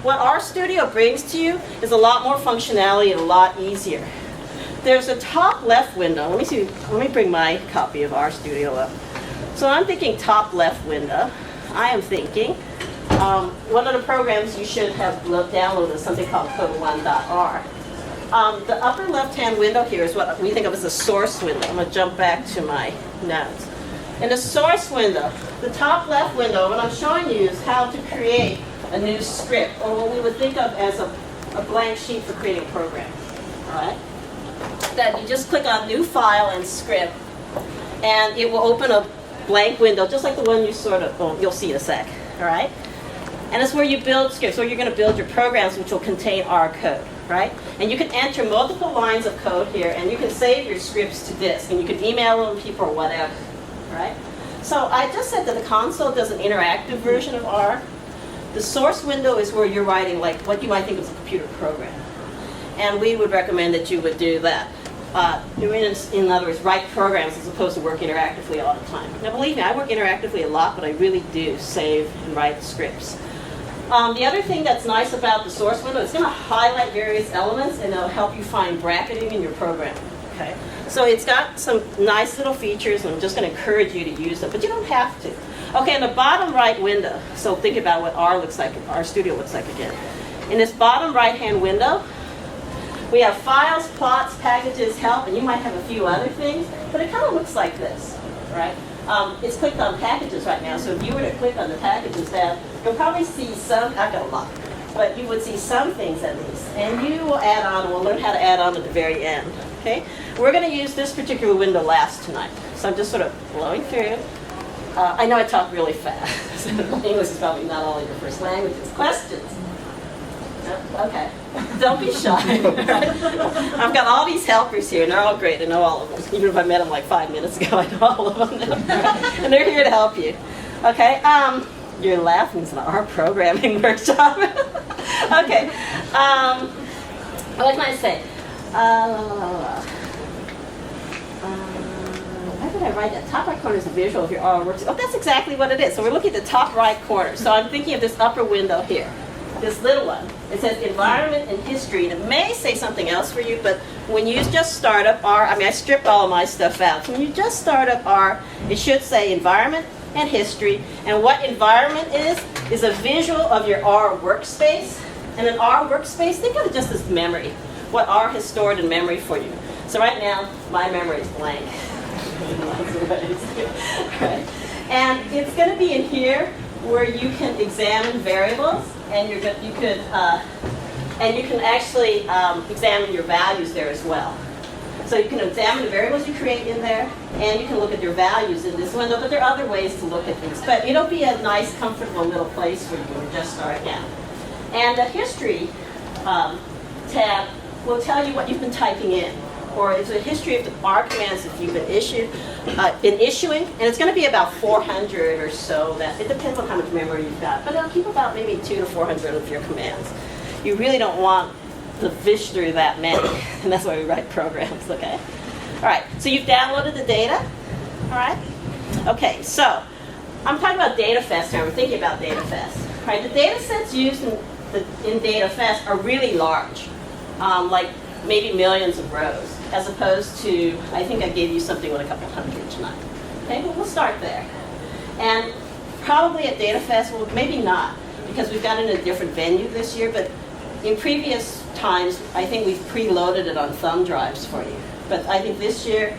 What RStudio brings to you is a lot more functionality and a lot easier. There's a top left window. Let me bring my copy of RStudio up. So I'm thinking top left window. I am thinking one of the programs you should have downloaded is something called code1.r. The upper left-hand window here is what we think of as a source window. I'm going to jump back to my notes. In the source window, the top left window, what I'm showing you is how to create a new script, or what we would think of as a blank sheet for creating a program. All right? That you just click on New File and Script, and it will open a blank window, just like the one you you'll see in a sec. All right? And it's where you build scripts, where you're going to build your programs, which will contain R code. Right? And you can enter multiple lines of code here, and you can save your scripts to disk, and you can email them to people or whatever. Right? So I just said that the console does an interactive version of R. The source window is where you're writing like what you might think of as a computer program. And we would recommend that you would do that. In other words, write programs as opposed to work interactively all the time. Now believe me, I work interactively a lot, but I really do save and write scripts. The other thing that's nice about the source window, it's going to highlight various elements and it'll help you find bracketing in your program. Okay? So it's got some nice little features, and I'm just going to encourage you to use them, but you don't have to. Okay, in the bottom right window, so think about what R looks like, RStudio looks like again. In this bottom right-hand window, we have files, plots, packages, help, and you might have a few other things, but it kind of looks like this, right? It's clicked on packages right now, so if you were to click on the packages tab, you'll probably see some, I've got a lot, but you would see some things at least. And you will add on, and we'll learn how to add on at the very end, okay? We're going to use this particular window last tonight, so I'm just sort of blowing through it. I know I talk really fast. English is probably not all your first languages. Questions? No? Okay. Don't be shy. I've got all these helpers here, and they're all great. I know all of them. Even if I met them like 5 minutes ago, I know all of them now. And they're here to help you. Okay. You're laughing. It's an R programming workshop. Okay. What can I say? Why did I write that? Top right corner is a visual of your R works. Oh, that's exactly what it is. So we're looking at the top right corner. So I'm thinking of this upper window here. This little one. It says environment and history, and it may say something else for you, but when you just start up R, I stripped all of my stuff out. So when you just start up R, it should say environment and history, and what environment is a visual of your R workspace, and an R workspace, think of it just as memory, what R has stored in memory for you. So right now, my memory is blank. Right. And it's going to be in here where you can examine variables, and you can actually examine your values there as well. So you can examine the variables you create in there, and you can look at your values in this window, but there are other ways to look at things. But it'll be a nice, comfortable little place for you when you just start out. And the history tab will tell you what you've been typing in, or it's a history of the R commands that you've been issuing, and it's going to be about 400 or so. It depends on how much memory you've got, but it'll keep about maybe 200 to 400 of your commands. You really don't want to fish through that many, and that's why we write programs, okay? All right, so you've downloaded the data, all right? Okay, so I'm talking about DataFest here. I'm thinking about DataFest. All right, the data sets used in DataFest are really large, like maybe millions of rows, as opposed to, I think I gave you something with a couple hundred tonight. Okay, well, we'll start there. And probably at DataFest, well, maybe not, because we've got it in a different venue this year, but in previous times, I think we've preloaded it on thumb drives for you. But I think this year,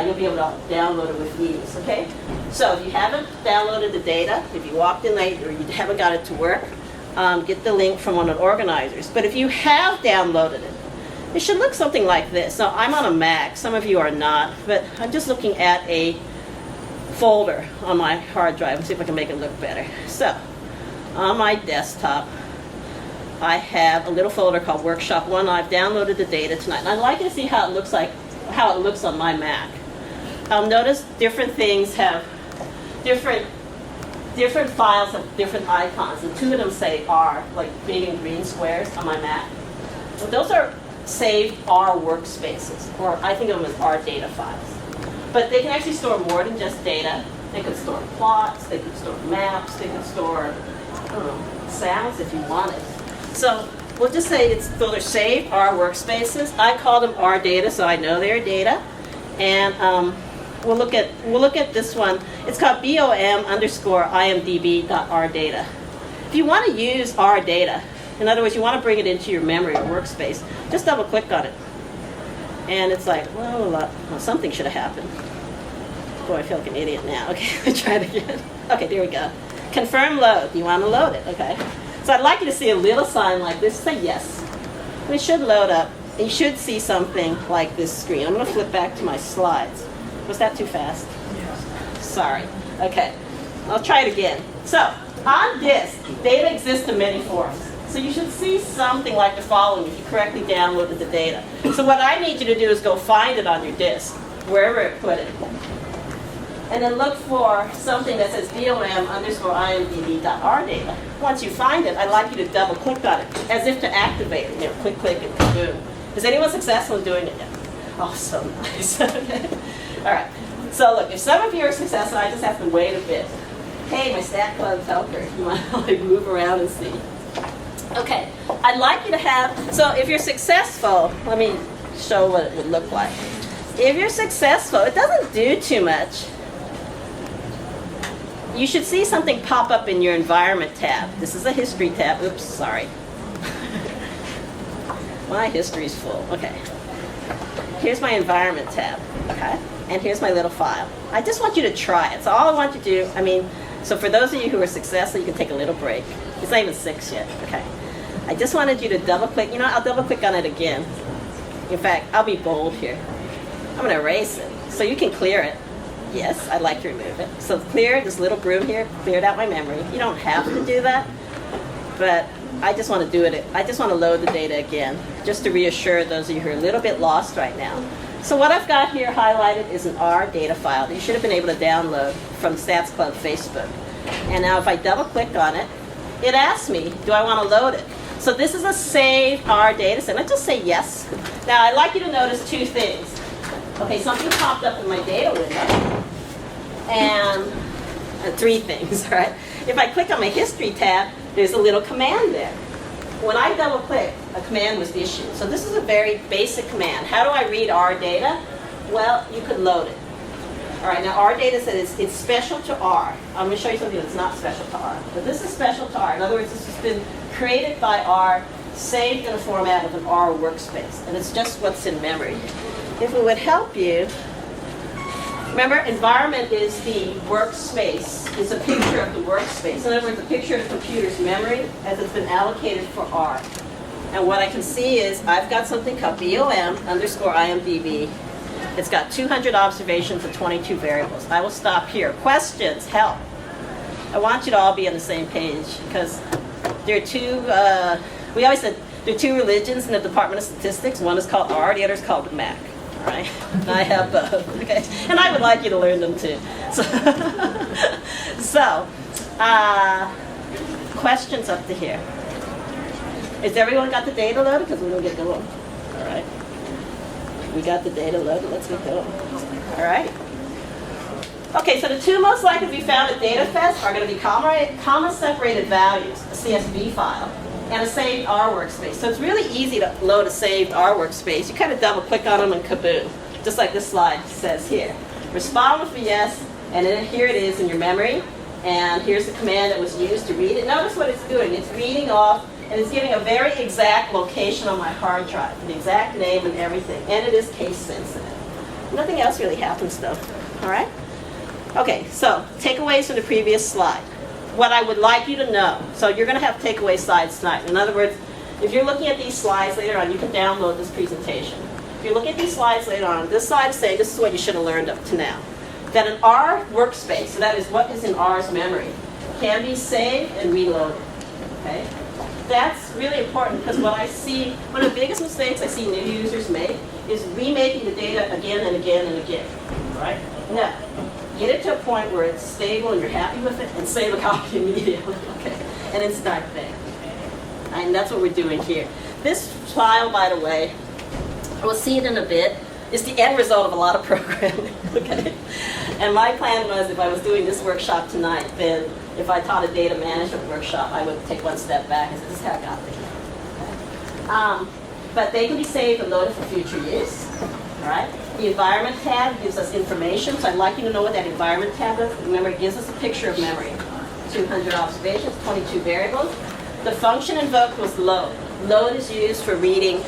you'll be able to download it with ease, okay? So if you haven't downloaded the data, if you walked in late or you haven't got it to work, get the link from one of the organizers. But if you have downloaded it, it should look something like this. Now, I'm on a Mac. Some of you are not, but I'm just looking at a folder on my hard drive. Let's see if I can make it look better. So, on my desktop, I have a little folder called Workshop 1. I've downloaded the data tonight, and I'd like you to see how it looks on my Mac. Notice different things have different files have different icons, and two of them say R, like big and green squares on my Mac. So those are saved R workspaces, or I think of them as R data files. But they can actually store more than just data. They could store plots, they could store maps, they could store, I don't know, sounds if you wanted. So we'll just say they're saved R workspaces. I call them R data, so I know they're data. And we'll look at this one. It's called BOM_IMDB.R data. If you want to use R data, in other words, you want to bring it into your memory or workspace, just double click on it. And it's like, well, something should have happened. Boy, I feel like an idiot now. Okay, let's try it again. Okay, there we go. Confirm load. You want to load it, okay? So I'd like you to see a little sign like this. Say yes. And it should load up. You should see something like this screen. I'm going to flip back to my slides. Was that too fast? Yes. Sorry. Okay. I'll try it again. So on disk, data exists in many forms. So you should see something like the following if you correctly downloaded the data. So what I need you to do is go find it on your disk, wherever it put it. And then look for something that says BOM_IMDB.R data. Once you find it, I'd like you to double click on it, as if to activate it. You know, click, click, and boom. Is anyone successful in doing it yet? Oh, so nice. Okay. All right. So look, if some of you are successful, I just have to wait a bit. Hey, my Stat Club helper, you want to like move around and see. Okay, I'd like you to have, so if you're successful, let me show what it would look like. If you're successful, it doesn't do too much. You should see something pop up in your environment tab. This is a history tab. Oops, sorry. My history's full. Okay. Here's my environment tab. Okay. And here's my little file. I just want you to try it. So all I want you to do, so for those of you who are successful, you can take a little break. It's not even 6 yet. Okay. I just wanted you to double click. You know, I'll double click on it again. In fact, I'll be bold here. I'm going to erase it so you can clear it. Yes, I'd like to remove it. So clear this little broom here, cleared out my memory. You don't have to do that, but I just want to do it. I just want to load the data again, just to reassure those of you who are a little bit lost right now. So what I've got here highlighted is an R data file that you should have been able to download from Stats Club Facebook. And now if I double click on it, it asks me, do I want to load it? So this is a saved R data set. I just say yes. Now I'd like you to notice two things. Okay, something popped up in my data window. And three things, right? If I click on my history tab, there's a little command there. When I double click, a command was issued. So this is a very basic command. How do I read R data? Well, you could load it. All right, now R data says it's special to R. I'm going to show you something that's not special to R. But this is special to R. In other words, this has been created by R, saved in the format of an R workspace. And it's just what's in memory. If it would help you, remember, environment is the workspace. It's a picture of the workspace. In other words, a picture of the computer's memory as it's been allocated for R. And what I can see is I've got something called BOM_IMDB. It's got 200 observations and 22 variables. I will stop here. Questions? Help. I want you to all be on the same page because there are two, we always said there are two religions in the Department of Statistics. One is called R, the other is called Mac. Right? I have both. Okay, and I would like you to learn them too. So, questions up to here. Is everyone got the data loaded? Because we're going to get going. All right. We got the data loaded. Let's get going. All right. Okay, so the two most likely to be found at DataFest are going to be comma-separated values, a CSV file, and a saved R workspace. So it's really easy to load a saved R workspace. You kind of double click on them and kaboom, just like this slide says here. Respond with a yes, and then here it is in your memory. And here's the command that was used to read it. Notice what it's doing. It's reading off, and it's giving a very exact location on my hard drive, the exact name and everything. And it is case sensitive. Nothing else really happens though. All right? Okay, so takeaways from the previous slide. What I would like you to know, so you're going to have takeaway slides tonight. In other words, if you're looking at these slides later on, you can download this presentation. If you're looking at these slides later on, this slide is saying this is what you should have learned up to now. That an R workspace, so that is what is in R's memory, can be saved and reloaded. Okay? That's really important because what I see, one of the biggest mistakes I see new users make is remaking the data again and again and again. Right? No. Get it to a point where it's stable and you're happy with it, and save a copy immediately, okay? And then start there. And that's what we're doing here. This file, by the way, we'll see it in a bit, is the end result of a lot of programming, okay? And my plan was if I was doing this workshop tonight, then if I taught a data management workshop, I would take one step back and say, this is how I got there. But they can be saved and loaded for future use. All right. The environment tab gives us information, so I'd like you to know what that environment tab is. Remember, it gives us a picture of memory. 200 observations, 22 variables. The function invoked was load. Load is used for reading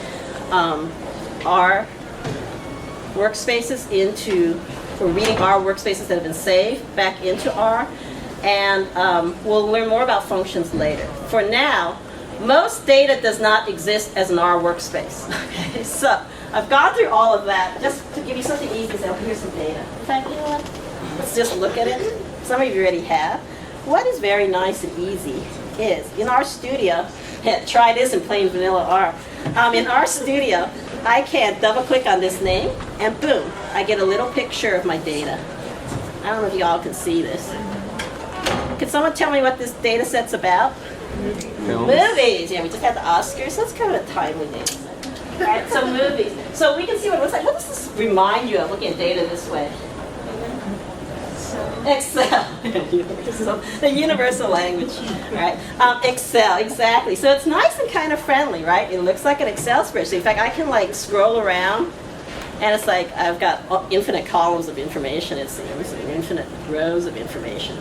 our workspaces that have been saved back into R. And we'll learn more about functions later. For now, most data does not exist as an R workspace. Okay, so I've gone through all of that just to give you something easy to say, oh, here's some data. In fact, you know what? Let's just look at it. Some of you already have. What is very nice and easy is, in our studio, try this in plain vanilla R. In our studio, I can double click on this name, and boom, I get a little picture of my data. I don't know if you all can see this. Can someone tell me what this data set's about? Movies. Yeah, we just had the Oscars, so that's kind of a timely data set. All right, so movies. So we can see what it looks like. What does this remind you of looking at data this way? Excel. The universal language. Right? Excel, exactly. So it's nice and kind of friendly, right? It looks like an Excel spreadsheet. In fact, I can like scroll around, and it's like I've got infinite columns of information, it seems, and infinite rows of information.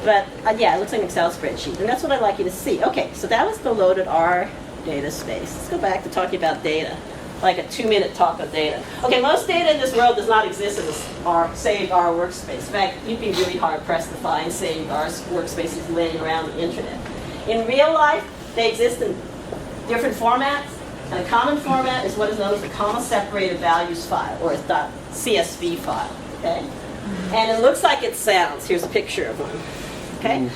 But yeah, it looks like an Excel spreadsheet, and that's what I'd like you to see. Okay, so that was the loaded R data space. Let's go back to talking about data, like a 2-minute talk of data. Okay, most data in this world does not exist as a saved R workspace. In fact, you'd be really hard-pressed to find saved R workspaces laying around the internet. In real life, they exist in different formats, and a common format is what is known as a comma-separated values file, or a .csv file, okay? And it looks like it sounds. Here's a picture of one. Okay?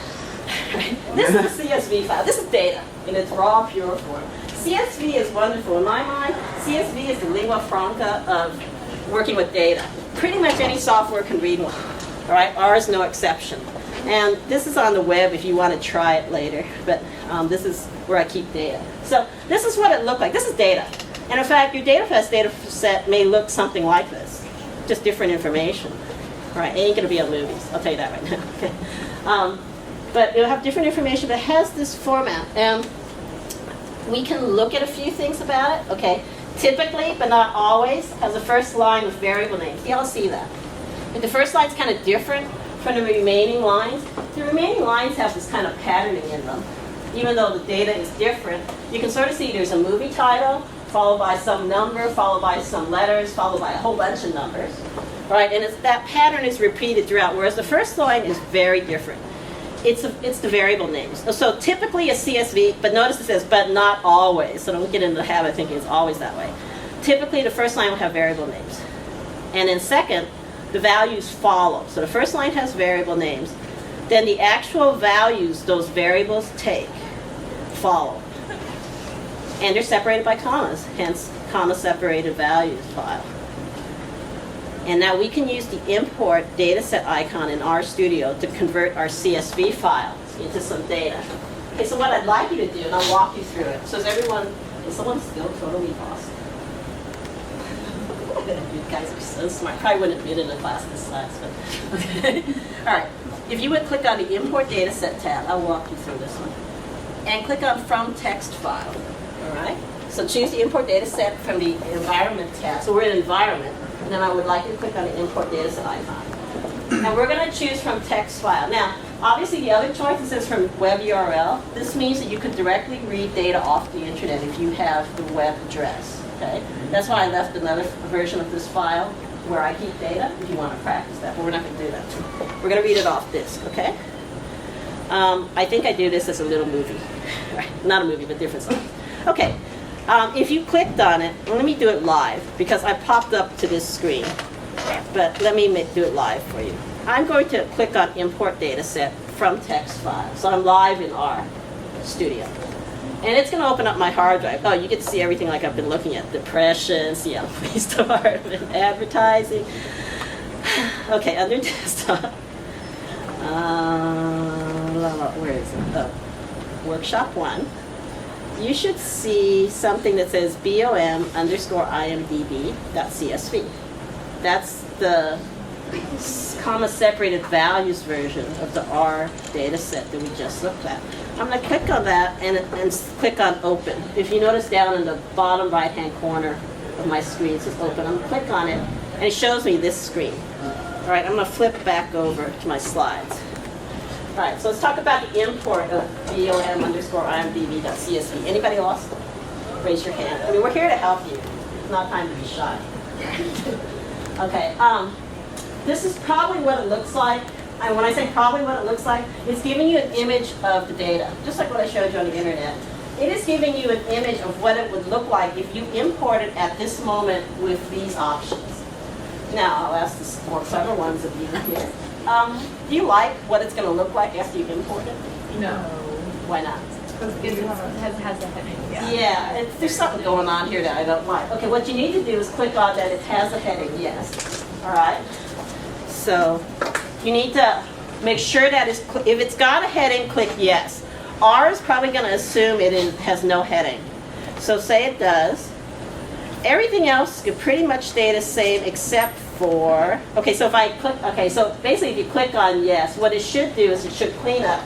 This is a CSV file. This is data in its raw, pure form. CSV is wonderful. In my mind, CSV is the lingua franca of working with data. Pretty much any software can read one. All right? R is no exception. And this is on the web if you want to try it later. But this is where I keep data. So this is what it looked like. This is data. And in fact, your DataFest data set may look something like this. Just different information. All right, it ain't going to be on movies. I'll tell you that right now. Okay. But it'll have different information, but it has this format. And we can look at a few things about it. Okay. Typically, but not always, has a first line with variable names. Y'all see that? And the first line's kind of different from the remaining lines. The remaining lines have this kind of patterning in them. Even though the data is different, you can sort of see there's a movie title, followed by some number, followed by some letters, followed by a whole bunch of numbers. Right, and that pattern is repeated throughout, whereas the first line is very different. It's the variable names. So typically a CSV, but notice it says, but not always. So don't get into the habit of thinking it's always that way. Typically the first line will have variable names. And then second, the values follow. So the first line has variable names. Then the actual values those variables take follow. And they're separated by commas, hence comma-separated values file. And now we can use the import dataset icon in RStudio to convert our CSV file into some data. Okay, so what I'd like you to do, and I'll walk you through it. So is someone still totally lost? You guys are so smart. Probably wouldn't admit it in a class this size, but okay. All right, if you would click on the import dataset tab, I'll walk you through this one. And click on from text file, all right? So choose the import dataset from the environment tab. So we're in environment. And then I would like you to click on the import dataset icon. And we're going to choose from text file. Now, obviously the other choice is from web URL. This means that you could directly read data off the internet if you have the web address. Okay? That's why I left another version of this file where I keep data if you want to practice that, but we're not going to do that. We're going to read it off disk, okay? I think I do this as a little movie. Not a movie, but different song. Okay. If you clicked on it, let me do it live because I popped up to this screen. But let me do it live for you. I'm going to click on import dataset from text file. So I'm live in RStudio. And it's going to open up my hard drive. Oh, you get to see everything like I've been looking at. Depression, Seattle Police Department, advertising. Okay, under desktop. Where is it? Oh, workshop 1. You should see something that says BOM_IMDB.CSV. That's the comma separated values version of the R data set that we just looked at. I'm going to click on that and click on open. If you notice down in the bottom right hand corner of my screen, it says open. I'm going to click on it and it shows me this screen. All right, I'm going to flip back over to my slides. All right, so let's talk about the import of vom_imdb.csv. Anybody lost? Raise your hand. I mean, we're here to help you. It's not time to be shy. Okay, this is probably what it looks like. And when I say probably what it looks like, it's giving you an image of the data, just like what I showed you on the internet. It is giving you an image of what it would look like if you import it at this moment with these options. Now, I'll ask the more clever ones of you here. Do you like what it's going to look like after you import it? No. Why not? Because it has a heading. Yeah, there's something going on here that I don't like. Okay, what you need to do is click on that it has a heading, yes. All right? So you need to make sure that if it's got a heading, click yes. R is probably going to assume it has no heading. So say it does. Everything else could pretty much stay the same except for, okay, so if I click, okay, so basically if you click on yes, what it should do is it should clean up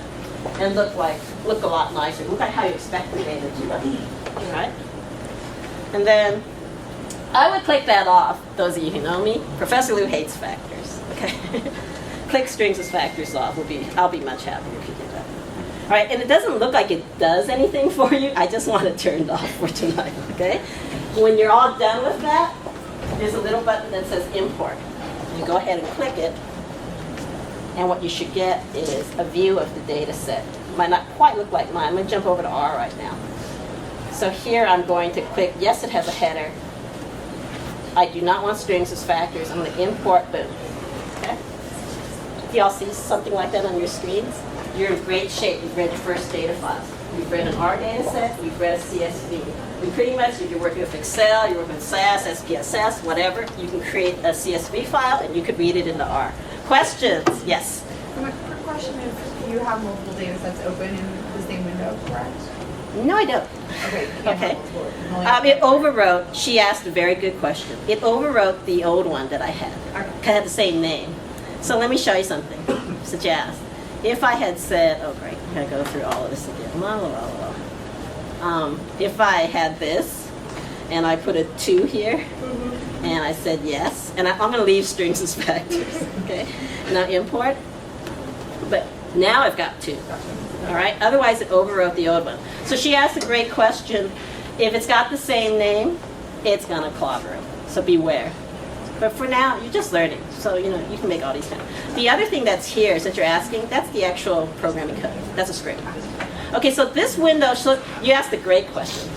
and look a lot nicer. Look like how you expect the data to look. All right? And then I would click that off, those of you who know me. Professor Lew hates factors. Okay? Click strings as factors off. I'll be much happier if you do that. All right, and it doesn't look like it does anything for you. I just want it turned off for tonight, okay? When you're all done with that, there's a little button that says import. You go ahead and click it, and what you should get is a view of the data set. It might not quite look like mine. I'm going to jump over to R right now. So here I'm going to click, yes, it has a header. I do not want strings as factors. I'm going to import, boom. Okay? Do y'all see something like that on your screens? You're in great shape. You've read your first data files. You've read an R data set. You've read a CSV. We pretty much, if you're working with Excel, you're working with SAS, SPSS, whatever, you can create a CSV file and you could read it into R. Questions? Yes? My quick question is, do you have multiple data sets open in the same window, correct? No, I don't. Okay. Okay. It overwrote, she asked a very good question. It overwrote the old one that I had. It had the same name. So let me show you something. So Jazz, if I had said, oh great, I'm going to go through all of this again. If I had this, and I put a 2 here, and I said yes, and I'm going to leave strings as factors, okay? Now import, but now I've got 2. All right, otherwise it overwrote the old one. So she asked a great question. If it's got the same name, it's gonna clobber it. So beware. But for now, you're just learning. So you can make all these kind. The other thing that's here, since you're asking, that's the actual programming code. That's a script. Okay, so this window, you asked a great question.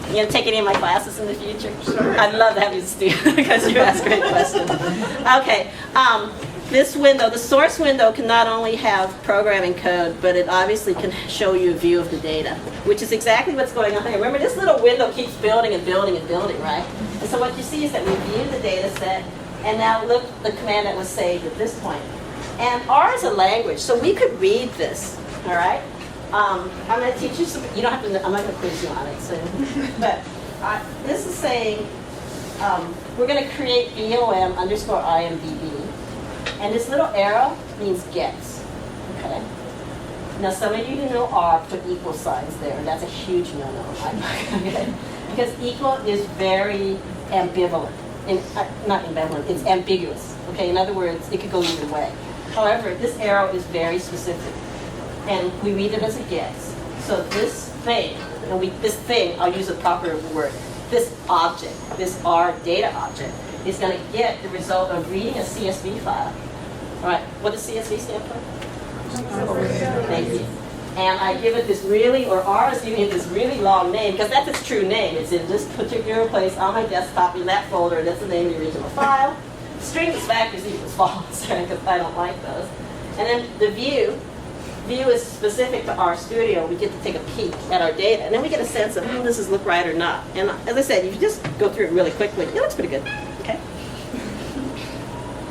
You gonna take any of my classes in the future? Sure. I'd love to have you a student because you ask great questions. Okay. This window, the source window, can not only have programming code, but it obviously can show you a view of the data, which is exactly what's going on here. Remember, this little window keeps building and building and building, right? And so what you see is that we view the data set, and now look the command that was saved at this point. And R is a language, so we could read this, all right? I'm going to teach you some, you don't have to, I'm not going to quiz you on it, so, but this is saying, we're going to create vom_imdb. And this little arrow means gets, okay? Now some of you who know R put equal signs there, and that's a huge no-no, okay? Because equal is very ambivalent. Not ambivalent, it's ambiguous, okay? In other words, it could go either way. However, this arrow is very specific, and we read it as a gets. So this thing, I'll use a proper word, this object, this R data object, is going to get the result of reading a CSV file. All right, what does CSV stand for? Thank you. And I give it this or R is giving it this really long name, because that's its true name. It's in this particular place on my desktop in that folder. That's the name of the original file. Strings as factors equals false, because I don't like those. And then the view is specific to RStudio. We get to take a peek at our data, and then we get a sense of, does this look right or not? And as I said, if you just go through it really quickly, it looks pretty good. Okay?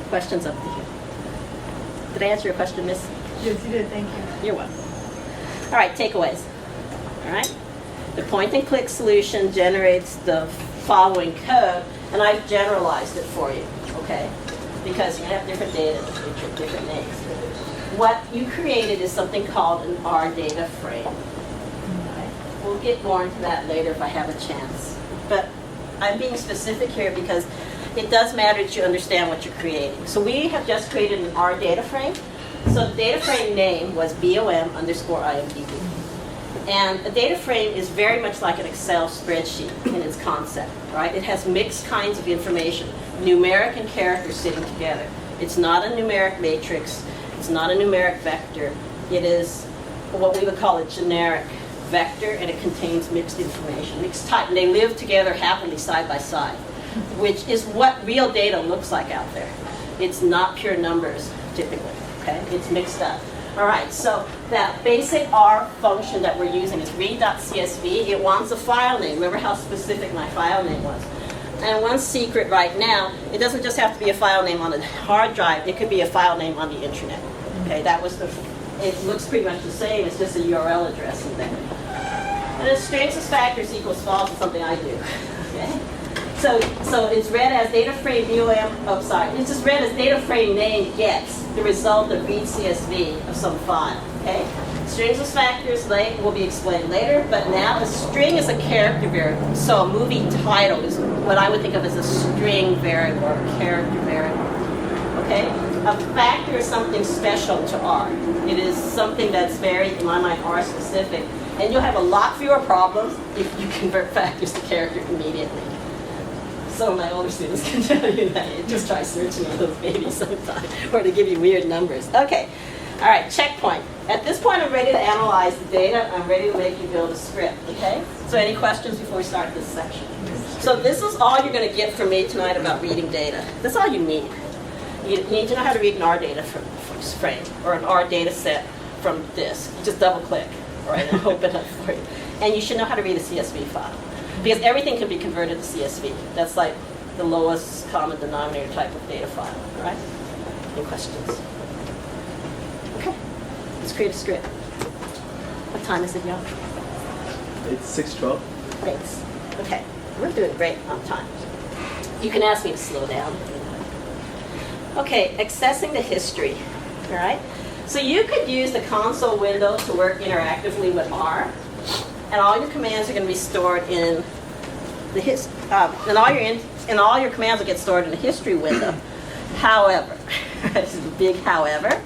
Questions up to you? Did I answer your question, Miss? Yes, you did. Thank you. You're welcome. All right, takeaways. All right? The point-and-click solution generates the following code, and I've generalized it for you. Okay? because you're going to have different data with different names. What you created is something called an R data frame. Okay? We'll get more into that later if I have a chance. But I'm being specific here because it does matter that you understand what you're creating. So we have just created an R data frame. So the data frame name was BOM_IMDb. And a data frame is very much like an Excel spreadsheet in its concept, right? It has mixed kinds of information, numeric and character sitting together. It's not a numeric matrix. It's not a numeric vector. It is what we would call a generic vector, and it contains mixed information, mixed type. And they live together happily side by side, which is what real data looks like out there. It's not pure numbers, typically, okay? It's mixed up. All right, so that basic R function that we're using is read.csv. It wants a file name. Remember how specific my file name was. And one secret right now, it doesn't just have to be a file name on a hard drive. It could be a file name on the internet. Okay, that was the, it looks pretty much the same. It's just a URL address in there. And then strings as factors equals false is something I do. Okay? So it's read as data frame BOM, it's just read as data frame name gets the result of read CSV of some file. Okay? Strings as factors will be explained later, but now a string is a character variable. So a movie title is what I would think of as a string variable or a character variable. Okay? A factor is something special to R. It is something that's very, in my mind, R specific. And you'll have a lot fewer problems if you convert factors to character immediately. Some of my older students can tell you that. You just try searching on those babies sometime, or they give you weird numbers. Okay, all right, checkpoint. At this point, I'm ready to analyze the data. I'm ready to make you build a script, okay? So any questions before we start this section? So this is all you're going to get from me tonight about reading data. That's all you need. You need to know how to read an R data frame, or an R data set from this. You just double click, right, and open it up for you. And you should know how to read a CSV file. Because everything can be converted to CSV. That's like the lowest common denominator type of data file, all right? Any questions? Okay, let's create a script. What time is it, y'all? It's 6:12. Great. Okay, we're doing great on time. You can ask me to slow down. Okay, accessing the history, all right? So you could use the console window to work interactively with R. And all your commands are going to be stored in the and all your commands will get stored in the history window. However, this is a big however,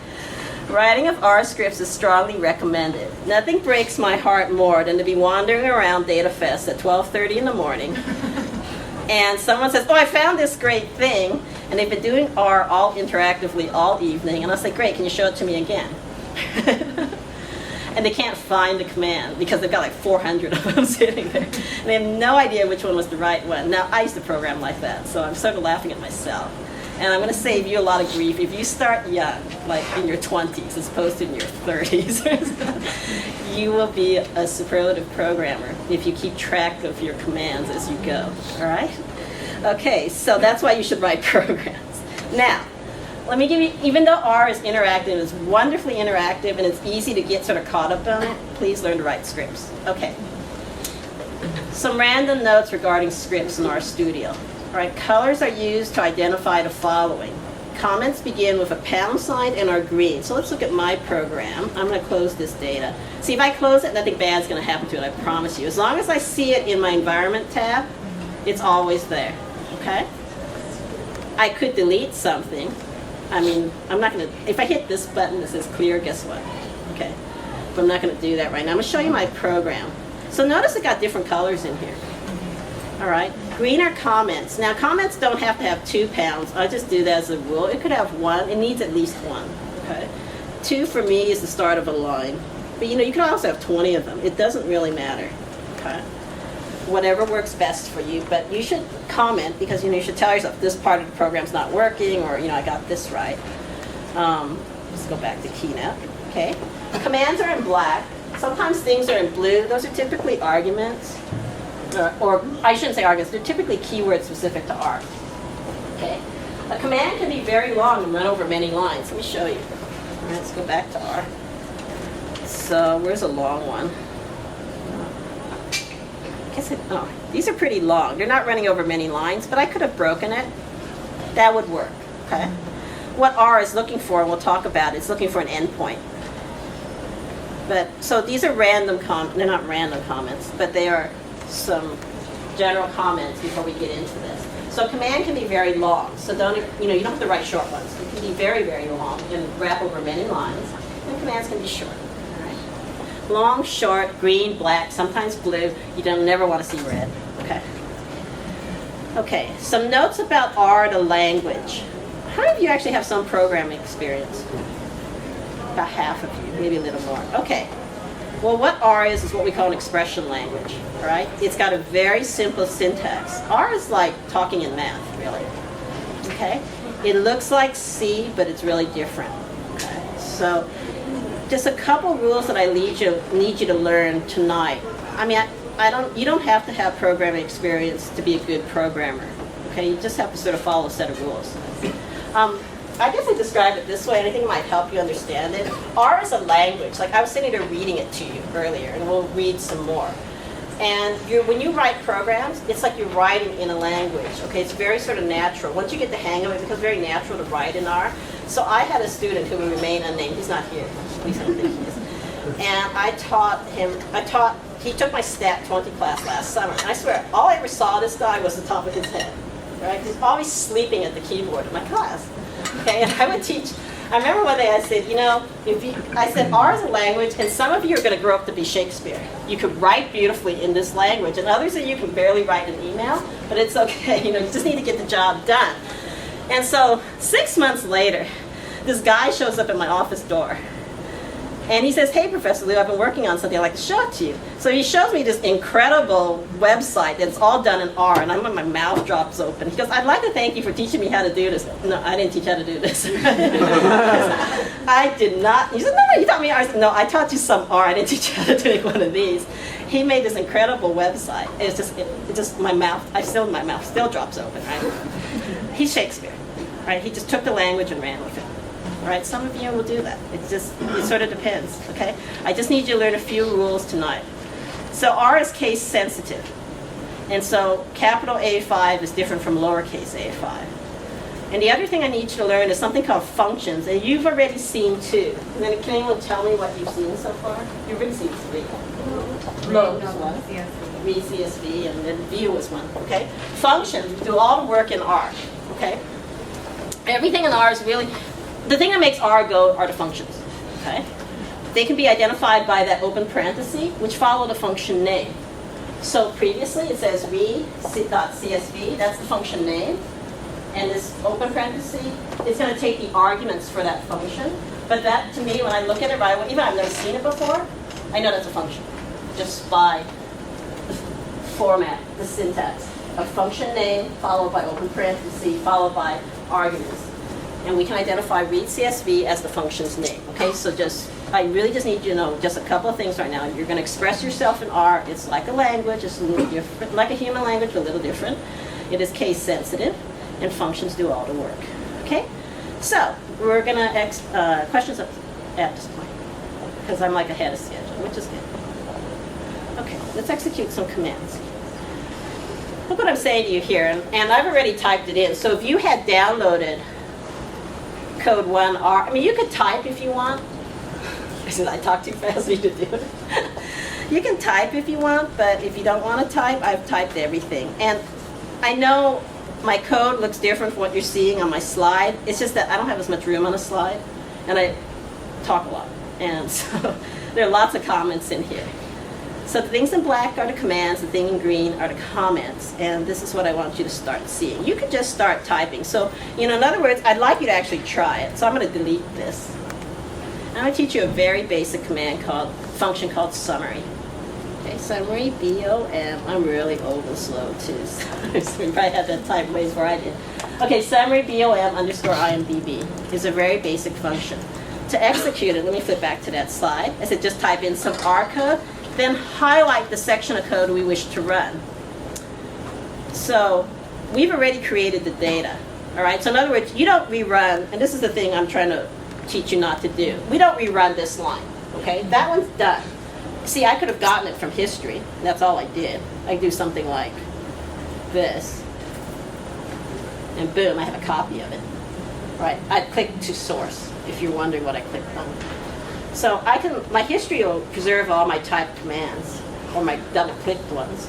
writing of R scripts is strongly recommended. Nothing breaks my heart more than to be wandering around DataFest at 12:30 in the morning, and someone says, "Oh, I found this great thing," and they've been doing R all interactively all evening, and I'll say, "Great, can you show it to me again?" And they can't find the command because they've got like 400 of them sitting there. And they have no idea which one was the right one. Now, I used to program like that, so I'm sort of laughing at myself. And I'm going to save you a lot of grief. If you start young, like in your 20s as opposed to in your 30s, you will be a superlative programmer if you keep track of your commands as you go, all right? Okay, so that's why you should write programs. Now, let me give you, even though R is interactive, it's wonderfully interactive, and it's easy to get sort of caught up on it, please learn to write scripts. Okay. Some random notes regarding scripts in RStudio. All right, colors are used to identify the following. Comments begin with a pound sign and are green. So let's look at my program. I'm going to close this data. See, if I close it, nothing bad's going to happen to it, I promise you. As long as I see it in my environment tab, it's always there, okay? I could delete something. I mean, I'm not going to, if I hit this button that says clear, guess what? Okay, but I'm not going to do that right now. I'm going to show you my program. So notice it got different colors in here. All right, green are comments. Now comments don't have to have 2 pounds. I just do that as a rule. It could have 1, it needs at least 1, okay? 2 for me is the start of a line. But you know, you can also have 20 of them. It doesn't really matter, okay? Whatever works best for you, but you should comment because you know you should tell yourself this part of the program's not working, or you know I got this right. Let's go back to Keynote. Okay, commands are in black. Sometimes things are in blue. Those are typically arguments, or I shouldn't say arguments. They're typically keywords specific to R. Okay, a command can be very long and run over many lines. Let me show you. All right, let's go back to R. So where's a long one? These are pretty long. They're not running over many lines, but I could have broken it. That would work. okay? What R is looking for, and we'll talk about it, it's looking for an endpoint. So these are random they're not random comments, but they are some general comments before we get into this. So a command can be very long, so you don't have to write short ones. It can be very, very long and wrap over many lines, and commands can be short. All right? Long, short, green, black, sometimes blue. You don't never want to see red, okay? Okay, some notes about R, the language. How many of you actually have some programming experience? About half of you, maybe a little more. Okay. Well, what R is what we call an expression language, right? It's got a very simple syntax. R is like talking in math, really. Okay? It looks like C, but it's really different. Okay? So, just a couple rules that I need you to learn tonight. I mean, you don't have to have programming experience to be a good programmer. Okay? You just have to sort of follow a set of rules. I guess I describe it this way, and I think it might help you understand it. R is a language. Like I was sitting there reading it to you earlier, and we'll read some more. And when you write programs, it's like you're writing in a language. Okay, it's very sort of natural. Once you get the hang of it, it becomes very natural to write in R. So I had a student who will remain unnamed. He's not here. Please don't think he is. And he took my Stat 20 class last summer. And I swear, all I ever saw of this guy was the top of his head. Right? He's always sleeping at the keyboard in my class. Okay, and I would teach. I remember one day I said, I said R is a language, and some of you are going to grow up to be Shakespeare. You could write beautifully in this language, and others of you can barely write an email, but it's okay. You just need to get the job done. And so 6 months later, this guy shows up at my office door. And he says, hey, Professor Lew, I've been working on something I'd like to show it to you. So he shows me this incredible website that's all done in R, and my mouth drops open. He goes, I'd like to thank you for teaching me how to do this. No, I didn't teach how to do this. I did not. He said, no, you taught me R. I said, no, I taught you some R. I didn't teach you how to do one of these. He made this incredible website. It's just my mouth still drops open, right? He's Shakespeare, right? He just took the language and ran with it. Right? Some of you will do that. It sort of depends, okay? I just need you to learn a few rules tonight. So R is case sensitive. And so capital A5 is different from lowercase a5. And the other thing I need you to learn is something called functions. And you've already seen two. And then can anyone tell me what you've seen so far? You've already seen three. Low was one. Read CSV, and then view was one, okay? Functions do all the work in R, okay? Everything in R is really... The thing that makes R go are the functions, okay? They can be identified by that open parenthesis, which follow the function name. So previously it says read.csv, that's the function name. And this open parenthesis is going to take the arguments for that function. But that, to me, when I look at it, even I've never seen it before, I know that's a function. Just by the format, the syntax. A function name followed by open parenthesis, followed by arguments. And we can identify read CSV as the function's name. Okay, so I really just need you to know just a couple of things right now. You're going to express yourself in R. It's like a language. It's a little different, like a human language, but a little different. It is case sensitive, and functions do all the work. Okay, so we're going to questions at this point because I'm like ahead of schedule, which is good. Okay, let's execute some commands. Look what I'm saying to you here, and I've already typed it in. So if you had downloaded code 1R. I mean, you could type if you want. I talk too fast for you to do it. You can type if you want, but if you don't want to type, I've typed everything. And I know my code looks different from what you're seeing on my slide. It's just that I don't have as much room on a slide, and I talk a lot. And so there are lots of comments in here. So the things in black are the commands, the thing in green are the comments, and this is what I want you to start seeing. You could just start typing. So, in other words, I'd like you to actually try it. So I'm going to delete this. I'm going to teach you a very basic function called summary. Okay, summary, BOM. I'm really old and slow too, so you probably had that type way before I did. Okay, summary, BOM underscore IMDB is a very basic function. To execute it, let me flip back to that slide. I said just type in some R code. Then highlight the section of code we wish to run. So we've already created the data. All right. So in other words, you don't rerun, and this is the thing I'm trying to teach you not to do. We don't rerun this line. Okay. That one's done. See, I could have gotten it from history. That's all I did. I do something like this, and boom, I have a copy of it. right? I click to source, if you're wondering what I clicked on. So my history will preserve all my typed commands, or my double-clicked ones.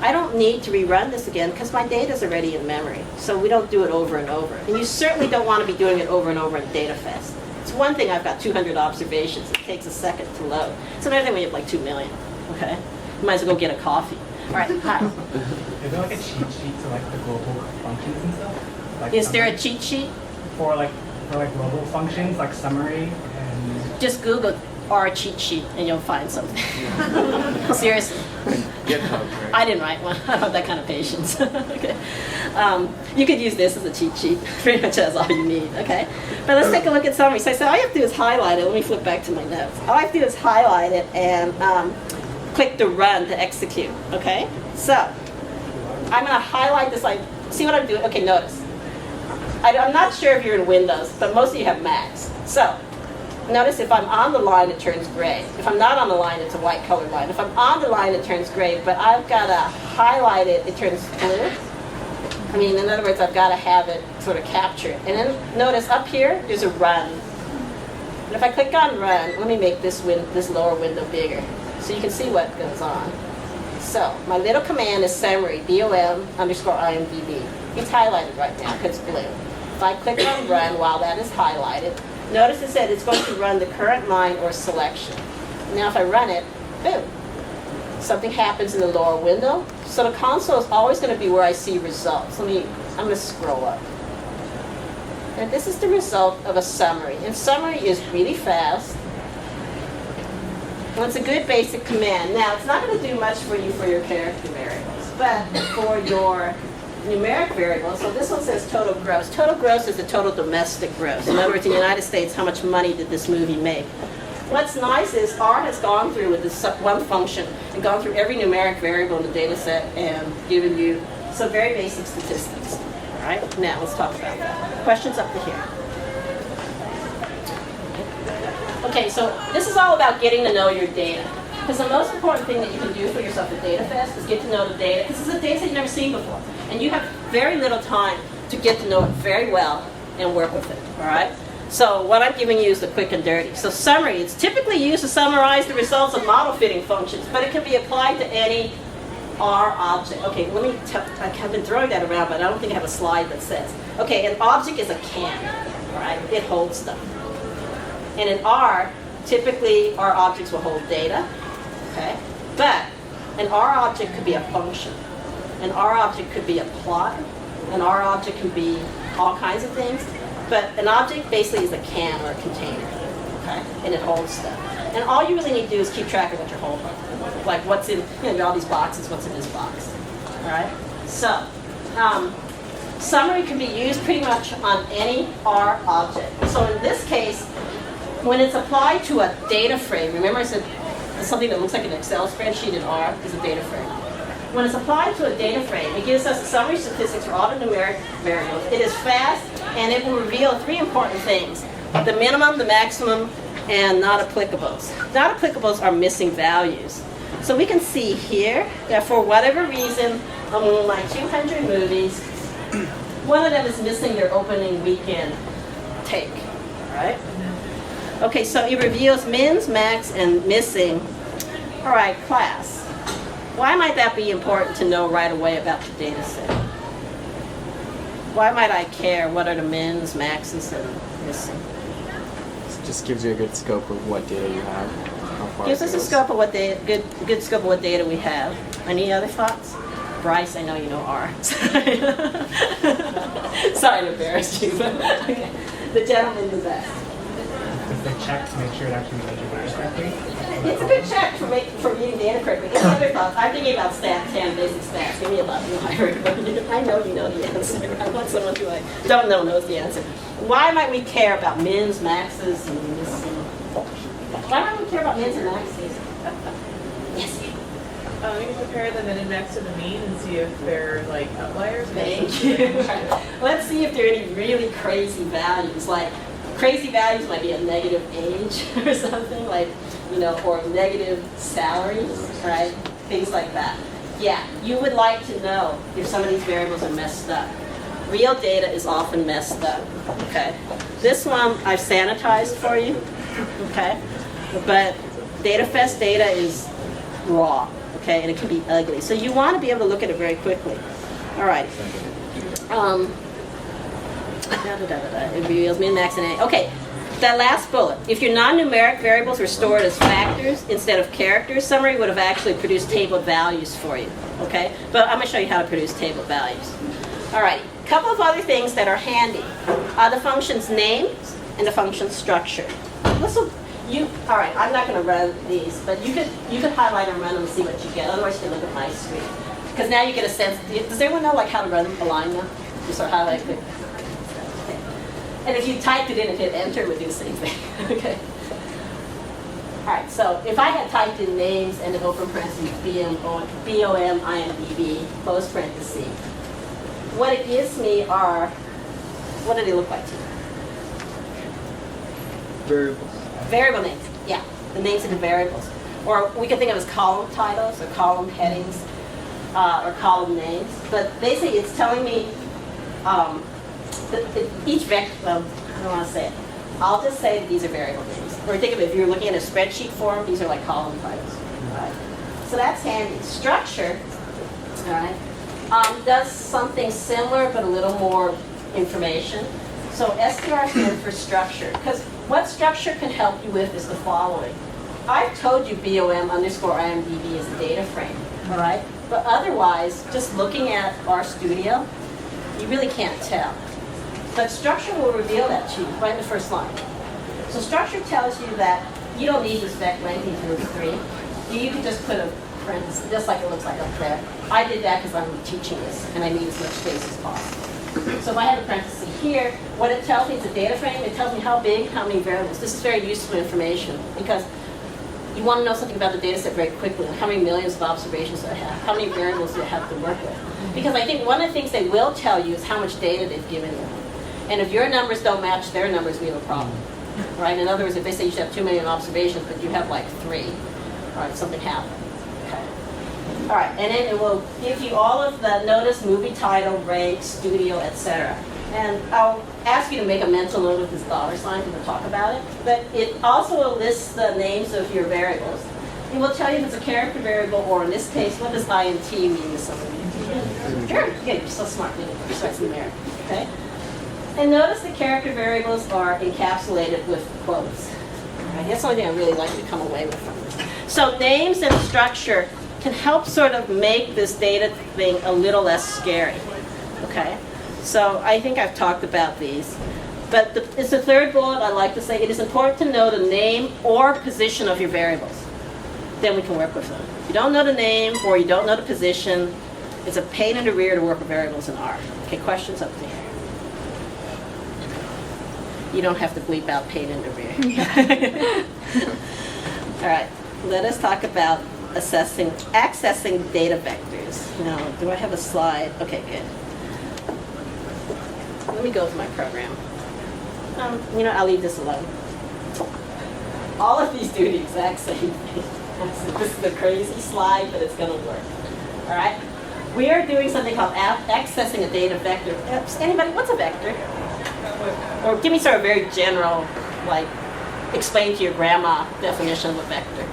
I don't need to rerun this again because my data's already in memory. So we don't do it over and over. And you certainly don't want to be doing it over and over in DataFest. It's one thing I've got 200 observations. It takes a second to load. It's another thing when you have like 2 million, okay? You might as well go get a coffee. All right, hi. Is there like a cheat sheet to like the global functions and stuff? Like Is there a cheat sheet? for global functions like summary and Just Google R cheat sheet and you'll find something. Seriously. GitHub, right? I didn't write one. I don't have that kind of patience. Okay. You could use this as a cheat sheet. Pretty much that's all you need. Okay. But let's take a look at summary. So I said all you have to do is highlight it. Let me flip back to my notes. All I have to do is highlight it and click the run to execute. Okay. So I'm going to highlight this. Like, see what I'm doing? Okay. Notice. I'm not sure if you're in Windows, but most of you have Macs. So notice if I'm on the line, it turns gray. If I'm not on the line, it's a white colored line. If I'm on the line, it turns gray. But I've got to highlight it, it turns blue. I mean, in other words, I've got to have it sort of captured. And then notice up here, there's a run. And if I click on run, let me make this lower window bigger so you can see what goes on. So my little command is summary, BOM_IMDB. It's highlighted right now because it's blue. If I click on run while that is highlighted, notice it said it's going to run the current line or selection. Now if I run it, boom. Something happens in the lower window. So the console is always going to be where I see results. I'm going to scroll up. And this is the result of a summary. And summary is really fast. Well, it's a good basic command. Now, it's not going to do much for you for your character variables, but for your numeric variables, so this one says total gross. Total gross is the total domestic gross. In other words, in the United States, how much money did this movie make? What's nice is R has gone through with this one function and gone through every numeric variable in the data set and given you some very basic statistics. All right, now let's talk about that. Questions up to here. Okay, so this is all about getting to know your data. Because the most important thing that you can do for yourself at DataFest is get to know the data. Because this is a data set you've never seen before. And you have very little time to get to know it very well and work with it, all right? So what I'm giving you is the quick and dirty. So summary, it's typically used to summarize the results of model fitting functions, but it can be applied to any R object. Okay, let me tell, I've been throwing that around, but I don't think I have a slide that says. Okay, an object is a can, all right? It holds stuff. And in R, typically our objects will hold data, okay? But an R object could be a function. An R object could be a plot. An R object can be all kinds of things. But an object basically is a can or a container, okay? And it holds stuff. And all you really need to do is keep track of what you're holding. Like what's in, you know, all these boxes, what's in this box, all right? So, summary can be used pretty much on any R object. So in this case, when it's applied to a data frame, remember I said something that looks like an Excel spreadsheet in R is a data frame. When it's applied to a data frame, it gives us the summary statistics for all the numeric variables. It is fast, and it will reveal three important things: the minimum, the maximum, and not applicables. Not applicables are missing values. So we can see here that for whatever reason, among my 200 movies, one of them is missing their opening weekend take, right? Okay, so it reveals mins, max, and missing. All right, class. Why might that be important to know right away about the data set? Why might I care what are the mins, maxes, and missing? It just gives you a good scope of what data you have. How far Gives it us a goes. scope of what data, good scope of what data we have. Any other thoughts? Bryce, I know you know R. Sorry to embarrass you, but okay. The gentleman in the back. Is the check to make sure it actually reads your data correctly? It's a good check for reading data correctly. Any other thoughts? I'm thinking about stat 10, basic stats. Give me a lot. I know you know the answer. I want someone who I don't know knows the answer. Why might we care about mins, maxes, and missing? Why might we care about mins and maxes? Yes. You can compare the min and max to the mean and see if they're like outliers. Thank you. Let's see if there are any really crazy values. Like crazy values might be a negative age or something, like, you know, or negative salaries, right? Things like that. Yeah, you would like to know if some of these variables are messed up. real data is often messed up, okay? This one I've sanitized for you, okay? But DataFest data is raw, okay, and it can be ugly. So you want to be able to look at it very quickly. All right. It reveals min, max, and A. Okay, that last bullet. If your non-numeric variables were stored as factors instead of characters, summary would have actually produced table values for you, okay? But I'm going to show you how to produce table values. All right, a couple of other things that are handy are the function's name and the function's structure. All right, I'm not going to run these, but you could highlight and run them and see what you get. Otherwise, you can look at my screen. Because now you get a sense. Does everyone know like how to run a line now? You sort of highlight it. Okay. And if you typed it in and hit enter, it would do the same thing. Okay. All right, so if I had typed in names and an open parentheses, BOM, IMDb, close parentheses, what it gives me are, what do they look like to you? Variables. Variable names, yeah, the names of the variables. Or we can think of as column titles or column headings or column names. But basically it's telling me each vector, well, I don't want to say it. I'll just say that these are variable names. Or think of it, if you're looking at a spreadsheet form, these are like column titles. All right. So that's handy. Structure, all right, does something similar but a little more information. So STR stands for structure, because what structure can help you with is the following. I've told you BOM underscore IMDb is a data frame, all right? But otherwise, just looking at RStudio, you really can't tell. But structure will reveal that to you right in the first line. So structure tells you that you don't need this vec length equals 3. You can just put a parenthesis, just like it looks like up there. I did that because I'm teaching this, and I need as much space as possible. So if I have a parenthesis here, what it tells me is a data frame. It tells me how big, how many variables. This is very useful information because you want to know something about the data set very quickly. How many millions of observations do I have? How many variables do I have to work with? Because I think one of the things they will tell you is how much data they've given you. And if your numbers don't match their numbers, we have a problem. Right? In other words, if they say you should have 2 million observations, but you have like 3, all right, something happened. Okay. All right, and then it will give you all of the notice, movie title, rank, studio, etc. And I'll ask you to make a mental note of this $sign and we'll talk about it. But it also will list the names of your variables. It will tell you if it's a character variable, or in this case, what does INT mean to some of you? Sure, okay, you're so smart, so it's numeric, okay? And notice the character variables are encapsulated with quotes. Right, that's the only thing I really like to come away with from this. So names and structure can help sort of make this data thing a little less scary, okay? So I think I've talked about these. But it's the third bullet I like to say. It is important to know the name or position of your variables. Then we can work with them. If you don't know the name or you don't know the position, it's a pain in the rear to work with variables in R. Okay, questions up there? You don't have to bleep out pain in the rear. All right, let us talk about accessing data vectors. Now, do I have a slide? Okay, good. Let me go to my program. I'll leave this alone. All of these do the exact same thing. This is a crazy slide, but it's going to work. All right? We are doing something called accessing a data vector. Anybody, what's a vector? Or give me sort of very general, like, explain to your grandma definition of a vector.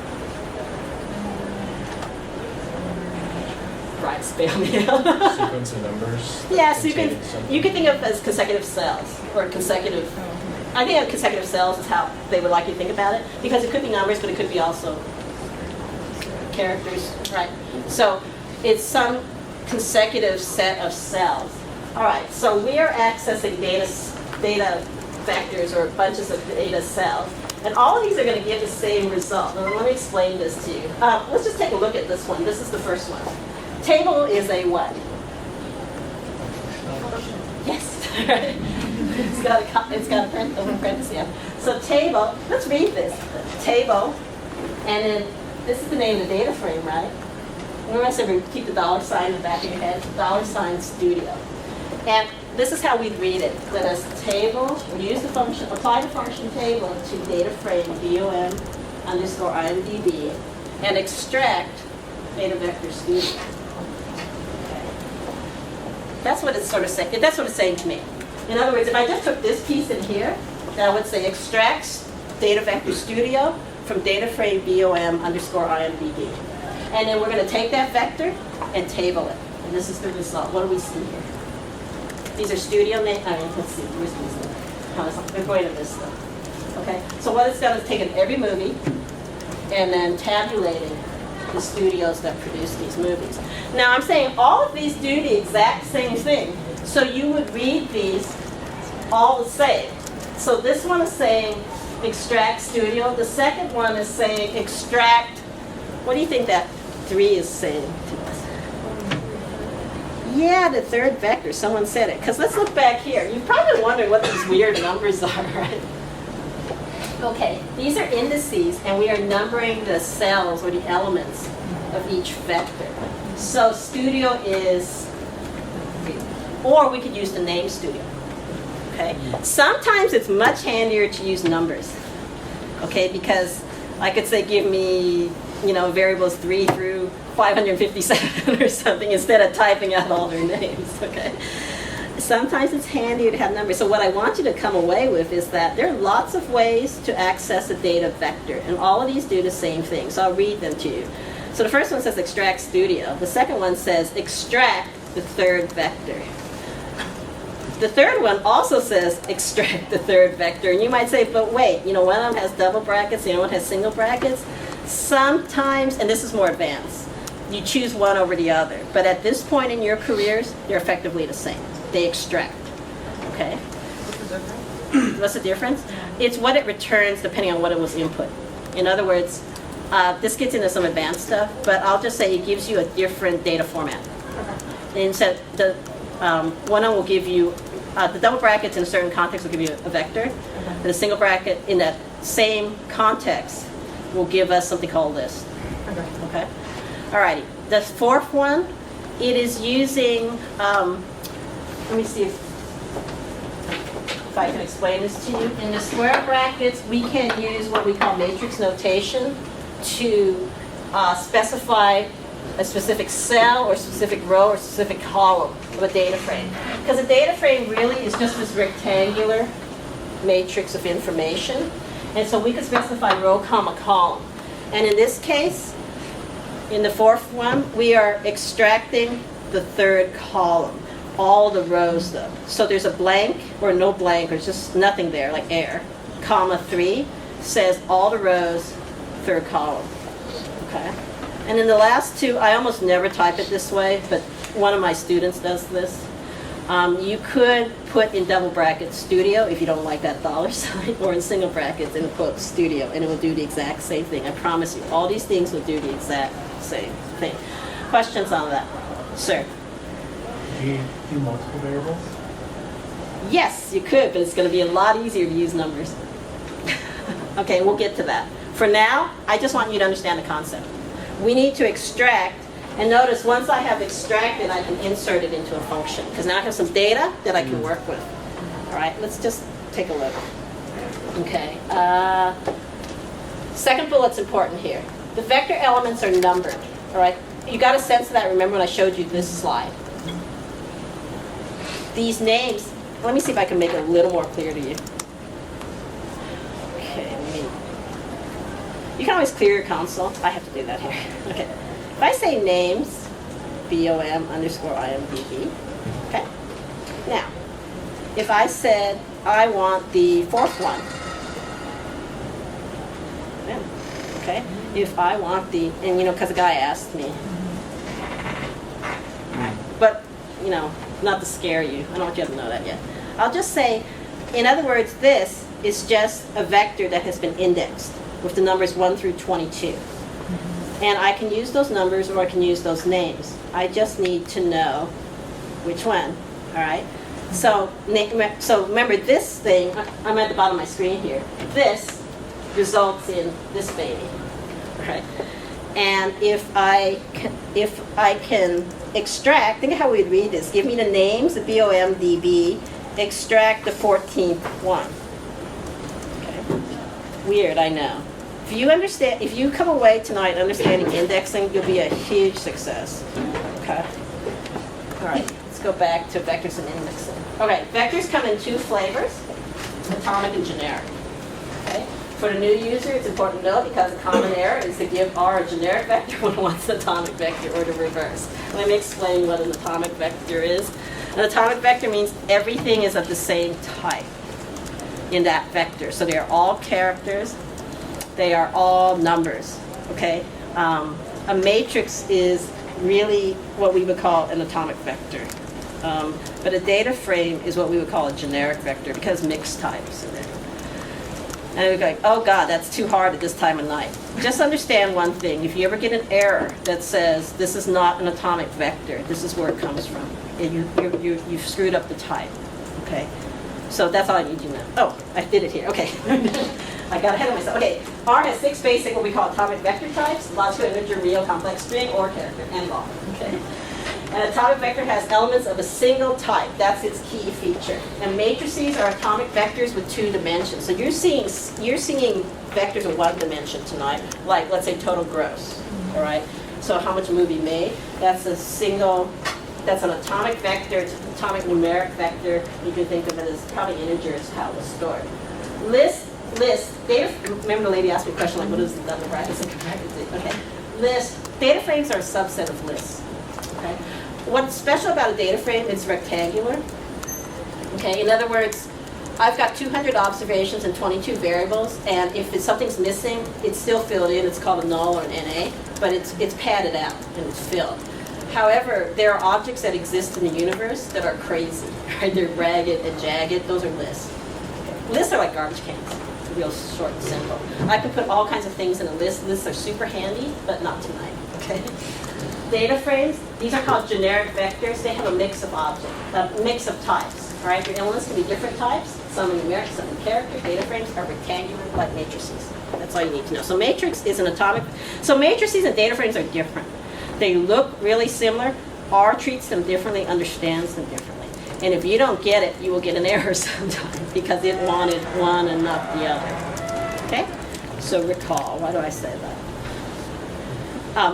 Right, spell me out. Sequence of numbers. Yeah, so you can think of it as consecutive cells, or consecutive. I think of consecutive cells is how they would like you to think about it, because it could be numbers, but it could be also characters, right? So it's some consecutive set of cells. All right, so we are accessing data vectors or bunches of data cells, and all of these are going to give the same result. Now, let me explain this to you. Let's just take a look at this one. This is the first one. Table is a what? Yes. it's got a parenthesis. Yeah. So table. Let's read this. Table, and then this is the name of the data frame, right? Remember I said we keep the $sign in the back of your head. $sign studio, and this is how we read it. Let us table. We use the function. Apply the function table to data frame BOM underscore IMDb, and extract data vector studio. That's what it's sort of saying. That's what it's saying to me. In other words, if I just took this piece in here, then I would say extracts data vector studio from data frame BOM underscore IMDb. And then we're going to take that vector and table it. And this is the result. What do we see here? These are studio names. I mean, let's see. Where's these? They're going to this stuff. Okay? So what it's done is taken every movie and then tabulating the studios that produce these movies. Now I'm saying all of these do the exact same thing. So you would read these all the same. So this one is saying extract studio. The second one is saying extract. What do you think that 3 is saying to us? Yeah, the third vector. Someone said it. Because let's look back here. You're probably wondering what these weird numbers are, right? Okay, these are indices, and we are numbering the cells or the elements of each vector. So studio is, or we could use the name studio. Okay. Sometimes it's much handier to use numbers. Okay, because I could say give me, variables 3 through 557 or something instead of typing out all their names. Okay. Sometimes it's handier to have numbers. So what I want you to come away with is that there are lots of ways to access a data vector, and all of these do the same thing. So I'll read them to you. So the first one says extract studio. The second one says extract the third vector. The third one also says extract the third vector. And you might say, but wait, one of them has double brackets, the other one has single brackets. Sometimes, and this is more advanced, you choose one over the other. But at this point in your careers, they're effectively the same. They extract. Okay? What's the difference? What's the difference? It's what it returns depending on what it was input. In other words, this gets into some advanced stuff, but I'll just say it gives you a different data format. And so one of them will give you, the double brackets in a certain context will give you a vector. And the single bracket in that same context will give us something called list. Okay? Alrighty. The fourth one, it is using, let me see if I can explain this to you. In the square brackets, we can use what we call matrix notation to specify a specific cell or specific row or specific column of a data frame. Because a data frame really is just this rectangular matrix of information. And so we could specify row, comma, column. And in this case, in the fourth one, we are extracting the third column. All the rows though. So there's a blank or no blank or just nothing there, like air. Comma 3 says all the rows, third column. Okay? And then the last two, I almost never type it this way, but one of my students does this. You could put in double brackets studio if you don't like that dollar sign, or in single brackets and quote studio, and it will do the exact same thing. I promise you, all these things will do the exact same thing. Questions on that? Sir? Do you do multiple variables? Yes, you could, but it's going to be a lot easier to use numbers. Okay, we'll get to that. For now, I just want you to understand the concept. We need to extract, and notice once I have extracted, I can insert it into a function, because now I have some data that I can work with. All right, let's just take a look. Okay, second bullet's important here. The vector elements are numbered, all right? You got a sense of that, remember when I showed you this slide? These names, let me see if I can make it a little more clear to you. Okay, you can always clear your console. I have to do that here. Okay. If I say names, BOM underscore IMDb, okay? Now, if I said I want the fourth one, okay? If I want the, and because the guy asked me, but, not to scare you. I don't want you to know that yet. I'll just say, in other words, this is just a vector that has been indexed with the numbers 1 through 22. And I can use those numbers or I can use those names. I just need to know which one, all right? So remember this thing, I'm at the bottom of my screen here. This results in this baby, all right? And if I can extract, think of how we'd read this. Give me the names, the BOMDB, extract the 14th one. Okay. Weird, I know. If you come away tonight understanding indexing, you'll be a huge success. Okay. All right, let's let's go back to vectors and indexing. Okay, vectors come in two flavors, atomic and generic. Okay? For the new user, it's important to know because a common error is to give R a generic vector when it wants an atomic vector or the reverse. Let me explain what an atomic vector is. An atomic vector means everything is of the same type in that vector. So they are all characters, they are all numbers, okay? A matrix is really what we would call an atomic vector. But a data frame is what we would call a generic vector because mixed types in there. And we're going, oh God, that's too hard at this time of night. Just understand one thing. If you ever get an error that says this is not an atomic vector, this is where it comes from. You've screwed up the type, okay? So that's all I need you to know. Oh, I did it here, okay. I got ahead of myself. Okay, R has 6 basic what we call atomic vector types: logical, integer, real, complex, string, or character, and log, okay? An atomic vector has elements of a single type. That's its key feature. And matrices are atomic vectors with 2 dimensions. So you're seeing vectors of 1 dimension tonight, like let's say total gross, all right? So how much a movie made, that's an atomic vector, it's an atomic numeric vector. You can think of it as probably integer is how it was stored. List, data, remember the lady asked me a question like, what is the double brackets and brackets? Okay, list, data frames are a subset of lists, okay? What's special about a data frame is rectangular, okay? In other words, I've got 200 observations and 22 variables, and if something's missing, it's still filled in. It's called a null or an NA, but it's padded out and it's filled. However, there are objects that exist in the universe that are crazy, right? They're ragged and jagged. Those are lists. Okay. Lists are like garbage cans. It's real short and simple. I can put all kinds of things in a list. Lists are super handy, but not tonight, okay? Data frames, these are called generic vectors. They have a mix of objects, a mix of types, all right? Your elements can be different types. Some are numeric, some are character. Data frames are rectangular, like matrices. That's all you need to know. So matrix is an atomic. So matrices and data frames are different. They look really similar. R treats them differently, understands them differently. And if you don't get it, you will get an error sometimes because it wanted one and not the other. Okay? So recall. Why do I say that?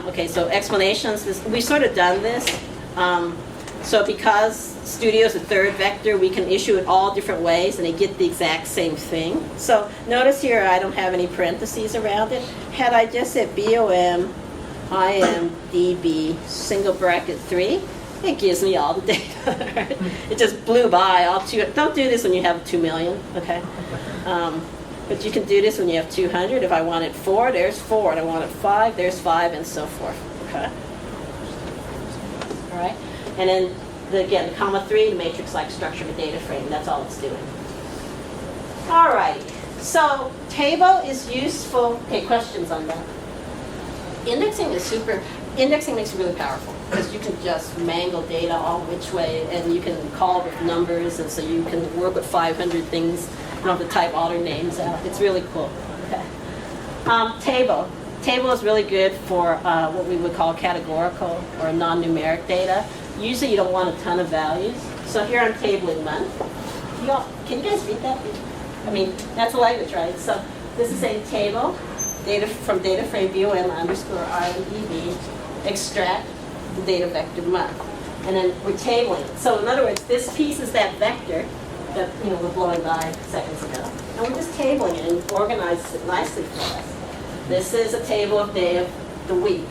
Okay, so explanations. We've sort of done this. So because Studio is a third vector, we can issue it all different ways and they get the exact same thing. So notice here I don't have any parentheses around it. Had I just said BOM, IMDB, single bracket 3, it gives me all the data. Right? It just blew by. Don't do this when you have 2 million, okay? But you can do this when you have 200. If I wanted 4, there's 4. And I wanted 5, there's 5, and so forth. Okay? All right? And then, again, the comma 3, the matrix-like structure of a data frame. That's all it's doing. All right. So, table is useful. Okay, questions on that? Indexing is indexing makes it really powerful because you can just mangle data all which way and you can call with numbers and so you can work with 500 things. You don't have to type all their names out. It's really cool. Okay. Table. Table is really good for what we would call categorical or non-numeric data. Usually you don't want a ton of values. So here I'm tabling month. Can you guys read that? I mean, that's a language, right? So this is a table. Data from data frame BOM underscore IMDB, extract the data vector month. And then we're tabling it. So in other words, this piece is that vector that we're blowing by seconds ago. And we're just tabling it and organizes it nicely for us. This is a table of day of the week,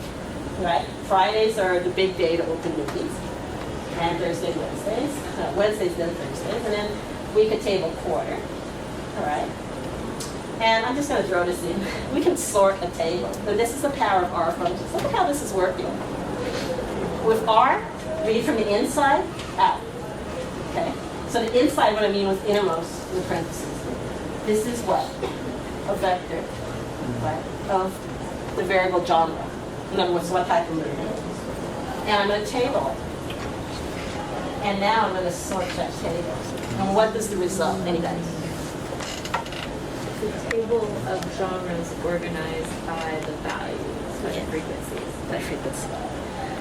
right? Fridays are the big day to open movies. And Thursdays, Wednesdays. Wednesdays, then Thursdays. And then we could table quarter, all right? And I'm just going to throw this in. We can sort a table. And this is the power of R functions. Look at how this is working. With R, read from the inside out. Okay? So the inside, what I mean was innermost in the parentheses. This is what? A vector, right, of the variable genre. In other words, what type of movie. And I'm going to table it. And now I'm going to sort that table. And what is the result? Anybody? The table of genres organized by the values, by frequencies. By frequency.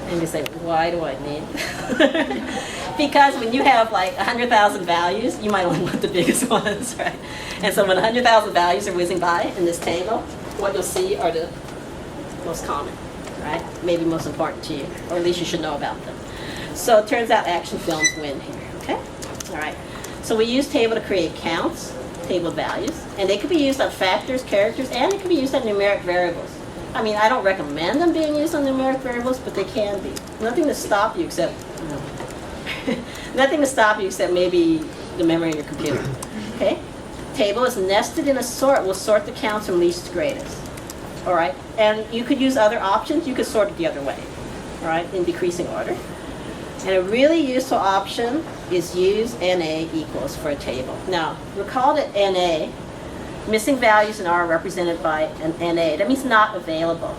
And you say, why do I need that? Because when you have like 100,000 values, you might only want the biggest ones, right? And so when 100,000 values are whizzing by in this table, what you'll see are the most common, right? Maybe most important to you, or at least you should know about them. So it turns out action films win here, okay? All right. So we use table to create counts, table values, and they could be used on factors, characters, and it can be used on numeric variables. I mean, I don't recommend them being used on numeric variables, but they can be. Nothing to stop you except, nothing to stop you except maybe the memory of your computer, okay? Table is nested in a sort. We'll sort the counts from least to greatest, all right? And you could use other options. You could sort it the other way, all right, in decreasing order. And a really useful option is use NA equals for a table. Now, recall that NA, missing values in R are represented by an NA. That means not available.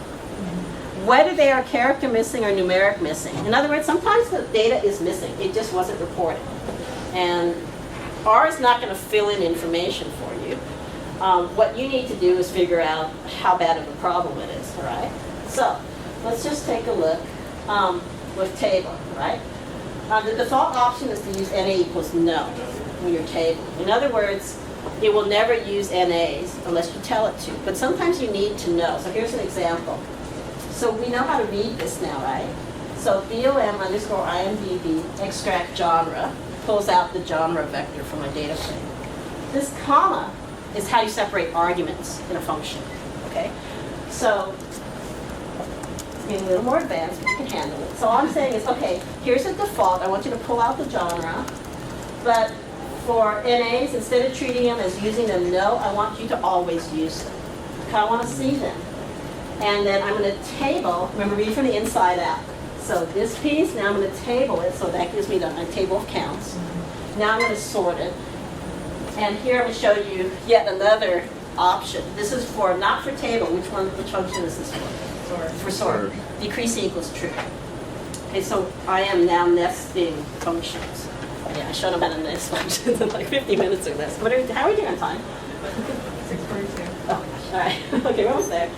Whether they are character missing or numeric missing. In other words, sometimes the data is missing. It just wasn't reported. And R is not going to fill in information for you. What you need to do is figure out how bad of a problem it is, all right? So, let's just take a look with table, right? The default option is to use NA equals no in your table. In other words, it will never use NAs unless you tell it to. But sometimes you need to know. So here's an example. So we know how to read this now, right? So BOM_IMDb extract genre pulls out the genre vector from my data frame. This comma is how you separate arguments in a function, okay? So it's getting a little more advanced, but you can handle it. So all I'm saying is, okay, here's a default. I want you to pull out the genre, but for NAs, instead of treating them as using them no, I want you to always use them. Okay, I want to see them. And then I'm going to table, remember, read from the inside out. So this piece, now I'm going to table it, so that gives me my table of counts. Now I'm going to sort it. And here I'm going to show you yet another option. This is for, not for table, which function is this for? Sort. For sort. Decrease equals true. Okay, so I am now nesting functions. Yeah, I showed them how to nest functions in like 50 minutes or less. How are we doing on time? 6:42. Oh, gosh, all right. Okay, we're almost there.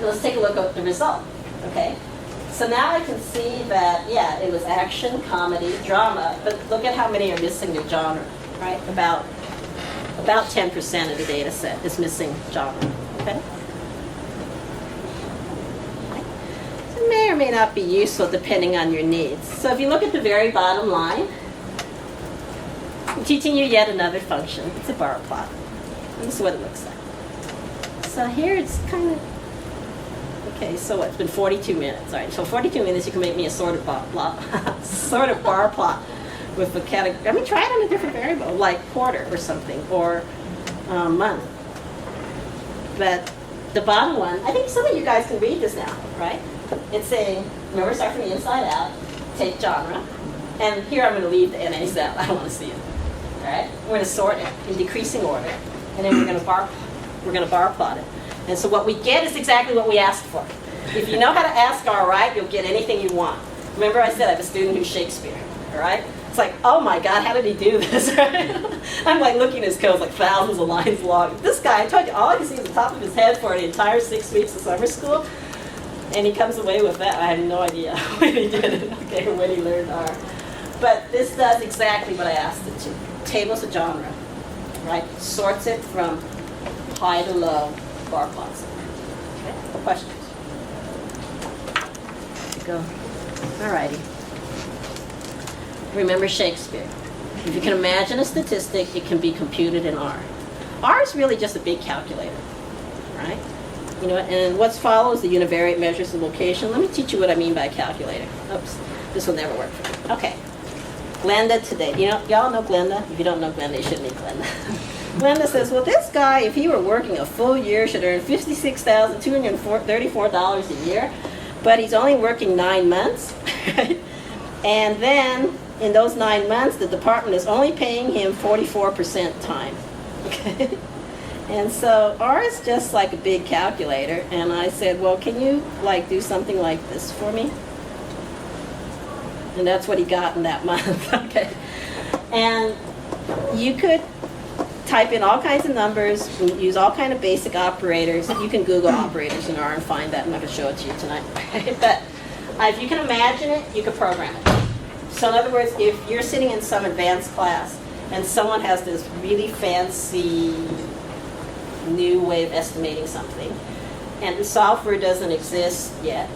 Let's take a look at the result, okay? So now I can see that, yeah, it was action, comedy, drama, but look at how many are missing the genre, right? About 10% of the data set is missing genre, okay? It may or may not be useful depending on your needs. So if you look at the very bottom line, I'm teaching you yet another function. It's a bar plot. And this is what it looks like. So here it's kind of, okay, so it's been 42 minutes. All right, so 42 minutes you can make me a sort of bar plot, sort of bar plot with the category. I mean, try it on a different variable, like quarter or something, or month. But the bottom one, I think some of you guys can read this now, right? It's saying, remember, start from the inside out, take genre, and here I'm going to leave the NAs out. I don't want to see it. All right, we're going to sort it in decreasing order, and then we're going to bar plot it. And so what we get is exactly what we asked for. If you know how to ask R right, you'll get anything you want. Remember I said I have a student who's Shakespeare, all right? It's like, oh my God, how did he do this, right? I'm like looking at his code, like thousands of lines long. This guy, I told you, all I can see is the top of his head for the entire 6 weeks of summer school. And he comes away with that. I have no idea when he did it, okay, or when he learned R. But this does exactly what I asked it to. Tables of genre, right? Sorts it from high to low, bar plots. Okay, questions? Go. Alrighty. Remember Shakespeare. If you can imagine a statistic, it can be computed in R. R is really just a big calculator, right? You know, and what follows the univariate measures of location. Let me teach you what I mean by a calculator. Oops, this will never work for me. Okay. Glenda today. You know, y'all know Glenda? If you don't know Glenda, you should meet Glenda. Glenda says, well, this guy, if he were working a full year, should earn $56,234 a year, but he's only working 9 months. And then, in those 9 months, the department is only paying him 44% time. Okay? And so R is just like a big calculator, and I said, well, can you like do something like this for me? And that's what he got in that month. Okay. And you could type in all kinds of numbers, use all kinds of basic operators. You can Google operators in R and find that. I'm not going to show it to you tonight. But if you can imagine it, you can program it. So in other words, if you're sitting in some advanced class and someone has this really fancy new way of estimating something, and the software doesn't exist yet,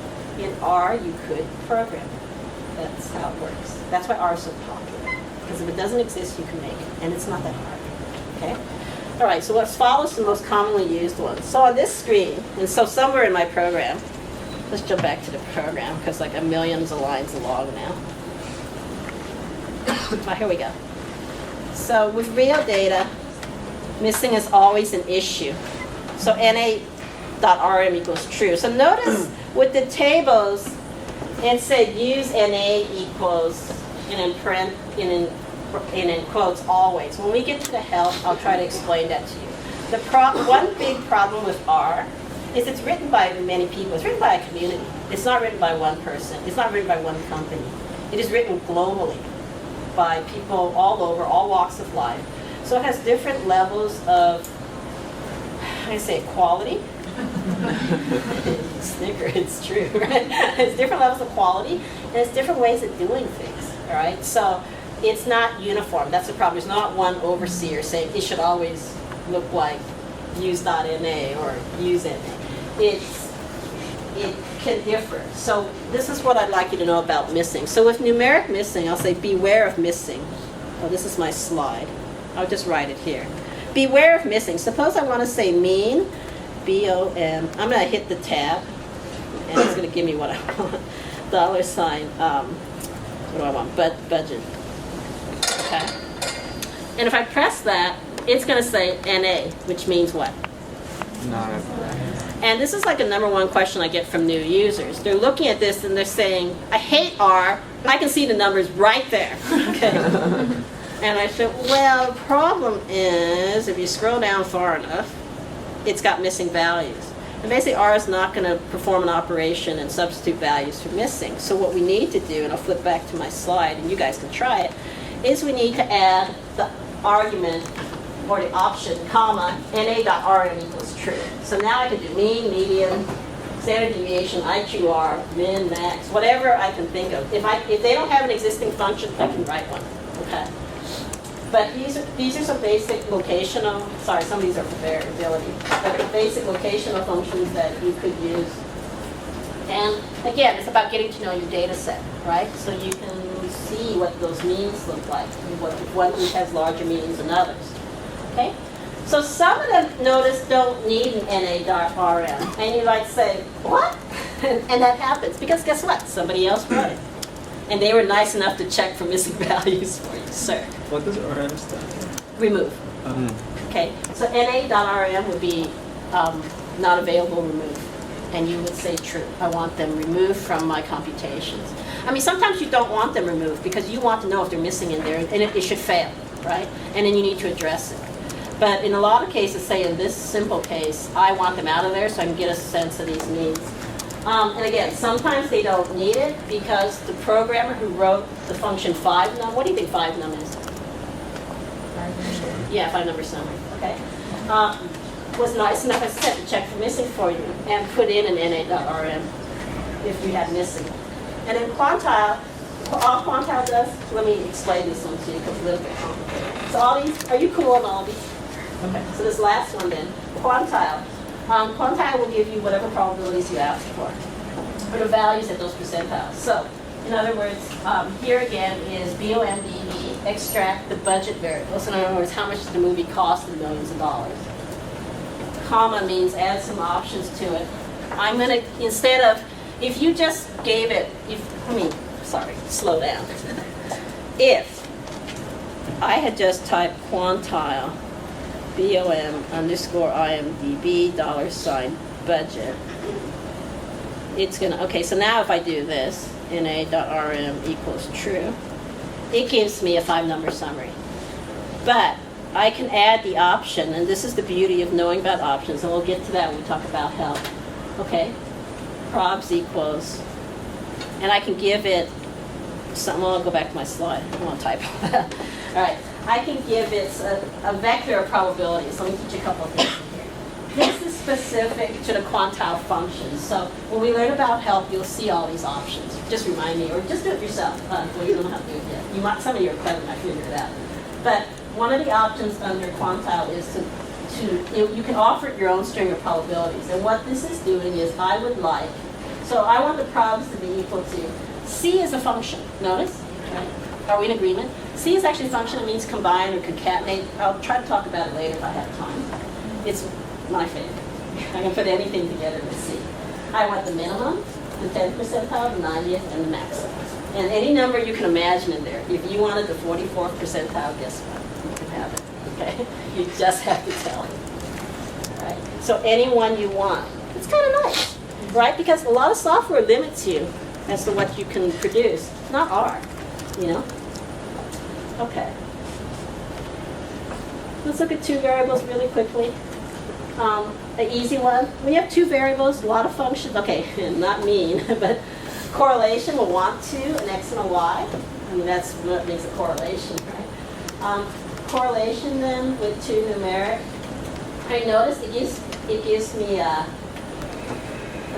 in R, you could program it. That's how it works. That's why R is so popular. Because if it doesn't exist, you can make it. And it's not that hard. Okay? All right, so what follows the most commonly used ones. So on this screen, and so somewhere in my program, let's jump back to the program because like a millions of lines along now. Here we go. So with real data, missing is always an issue. So NA.RM equals true. So notice with the tables, it said use NA equals, and in quotes, always. When we get to the help, I'll try to explain that to you. One big problem with R is it's written by many people. It's written by a community. It's not written by one person. It's not written by one company. It is written globally by people all over, all walks of life. So it has different levels of, I say, quality. Snicker, it's true, right? It's different levels of quality, and it's different ways of doing things, all right? So it's not uniform. That's the problem. There's not one overseer saying it should always look like use.NA or use NA. It can differ. So this is what I'd like you to know about missing. So with numeric missing, I'll say beware of missing. Oh, this is my slide. I'll just write it here. Beware of missing. Suppose I want to say mean, BOM. I'm going to hit the tab, and it's going to give me what I want. $sign, what do I want? Budget. Okay. And if I press that, it's going to say NA, which means what? Not And this is like a #1 question I get from new users. They're looking at this and they're saying, I hate R. I can see the numbers right there. Okay. And I said, well, the problem is if you scroll down far enough, it's got missing values. And basically R is not going to perform an operation and substitute values for missing. So what we need to do, and I'll flip back to my slide and you guys can try it, is we need to add the argument or the option, comma, NA.RM equals true. So now I can do mean, median, standard deviation, IQR, min, max, whatever I can think of. If they don't have an existing function, I can write one. Okay. But these are some basic locational, sorry, some of these are for variability, but the basic locational functions that you could use. And again, it's about getting to know your data set, right? So you can see what those means look like, and what has larger meanings than others. Okay? So some of them, notice, don't need an NA.RM. And you might say, what? And that happens, because guess what? Somebody else wrote it. And they were nice enough to check for missing values for you, sir. What does RM stand for? Remove. Okay, so NA.RM would be not available, remove. And you would say true. I want them removed from my computations. I mean, sometimes you don't want them removed because you want to know if they're missing in there and it should fail, right? And then you need to address it. But in a lot of cases, say in this simple case, I want them out of there so I can get a sense of these means. And again, sometimes they don't need it because the programmer who wrote the function 5num, what do you think 5num is? Yeah, 5-number summary, okay? Was nice enough, as I said, to check for missing for you and put in an NA.RM if you had missing. And in Quantile, all Quantile does, let me explain this one to you because it's a little bit complicated. So all these, are you cool on all these? Okay, so this last one then, Quantile. Quantile will give you whatever probabilities you ask for, or the values at those percentiles. So, in other words, here again is BOMDB, extract the budget variables. In other words, how much does the movie cost in millions of dollars? Comma means add some options to it. I'm going to, instead of, if you just gave it, slow down. If I had just typed Quantile, BOM_IMDB $budget. It's gonna, okay, so now if I do this, NA.RM equals true, it gives me a 5-number summary. But I can add the option, and this is the beauty of knowing about options, and we'll get to that when we talk about help. Okay, probs equals, and I can give it some, well, I'll go back to my slide. I don't want to type all that. All right. I can give it a vector of probabilities. Let me teach you a couple of things here. This is specific to the quantile functions. So when we learn about help, you'll see all these options. Just remind me, or just do it yourself. Well, you don't know how to do it yet. Some of you are clever and I figured it out. But one of the options under quantile is you can offer your own string of probabilities. And what this is doing is I would like, So I want the probs to be equal to, C is a function, notice, right? Are we in agreement? C is actually a function that means combine or concatenate. I'll try to talk about it later if I have time. It's my favorite. I can put anything together with C. I want the minimum, the 10th percentile, the 90th, and the maximum. And any number you can imagine in there. If you wanted the 44th percentile, guess what? You can have it, okay? You just have to tell it. Right? So any one you want. It's kind of nice, right? Because a lot of software limits you as to what you can produce. Not R, you know? Okay. Let's look at two variables really quickly. An easy one. When you have two variables, a lot of functions. Okay, not mean, but correlation will want to, an X and a Y. I mean, that's what makes a correlation, right? Correlation then with two numeric. I notice it gives me a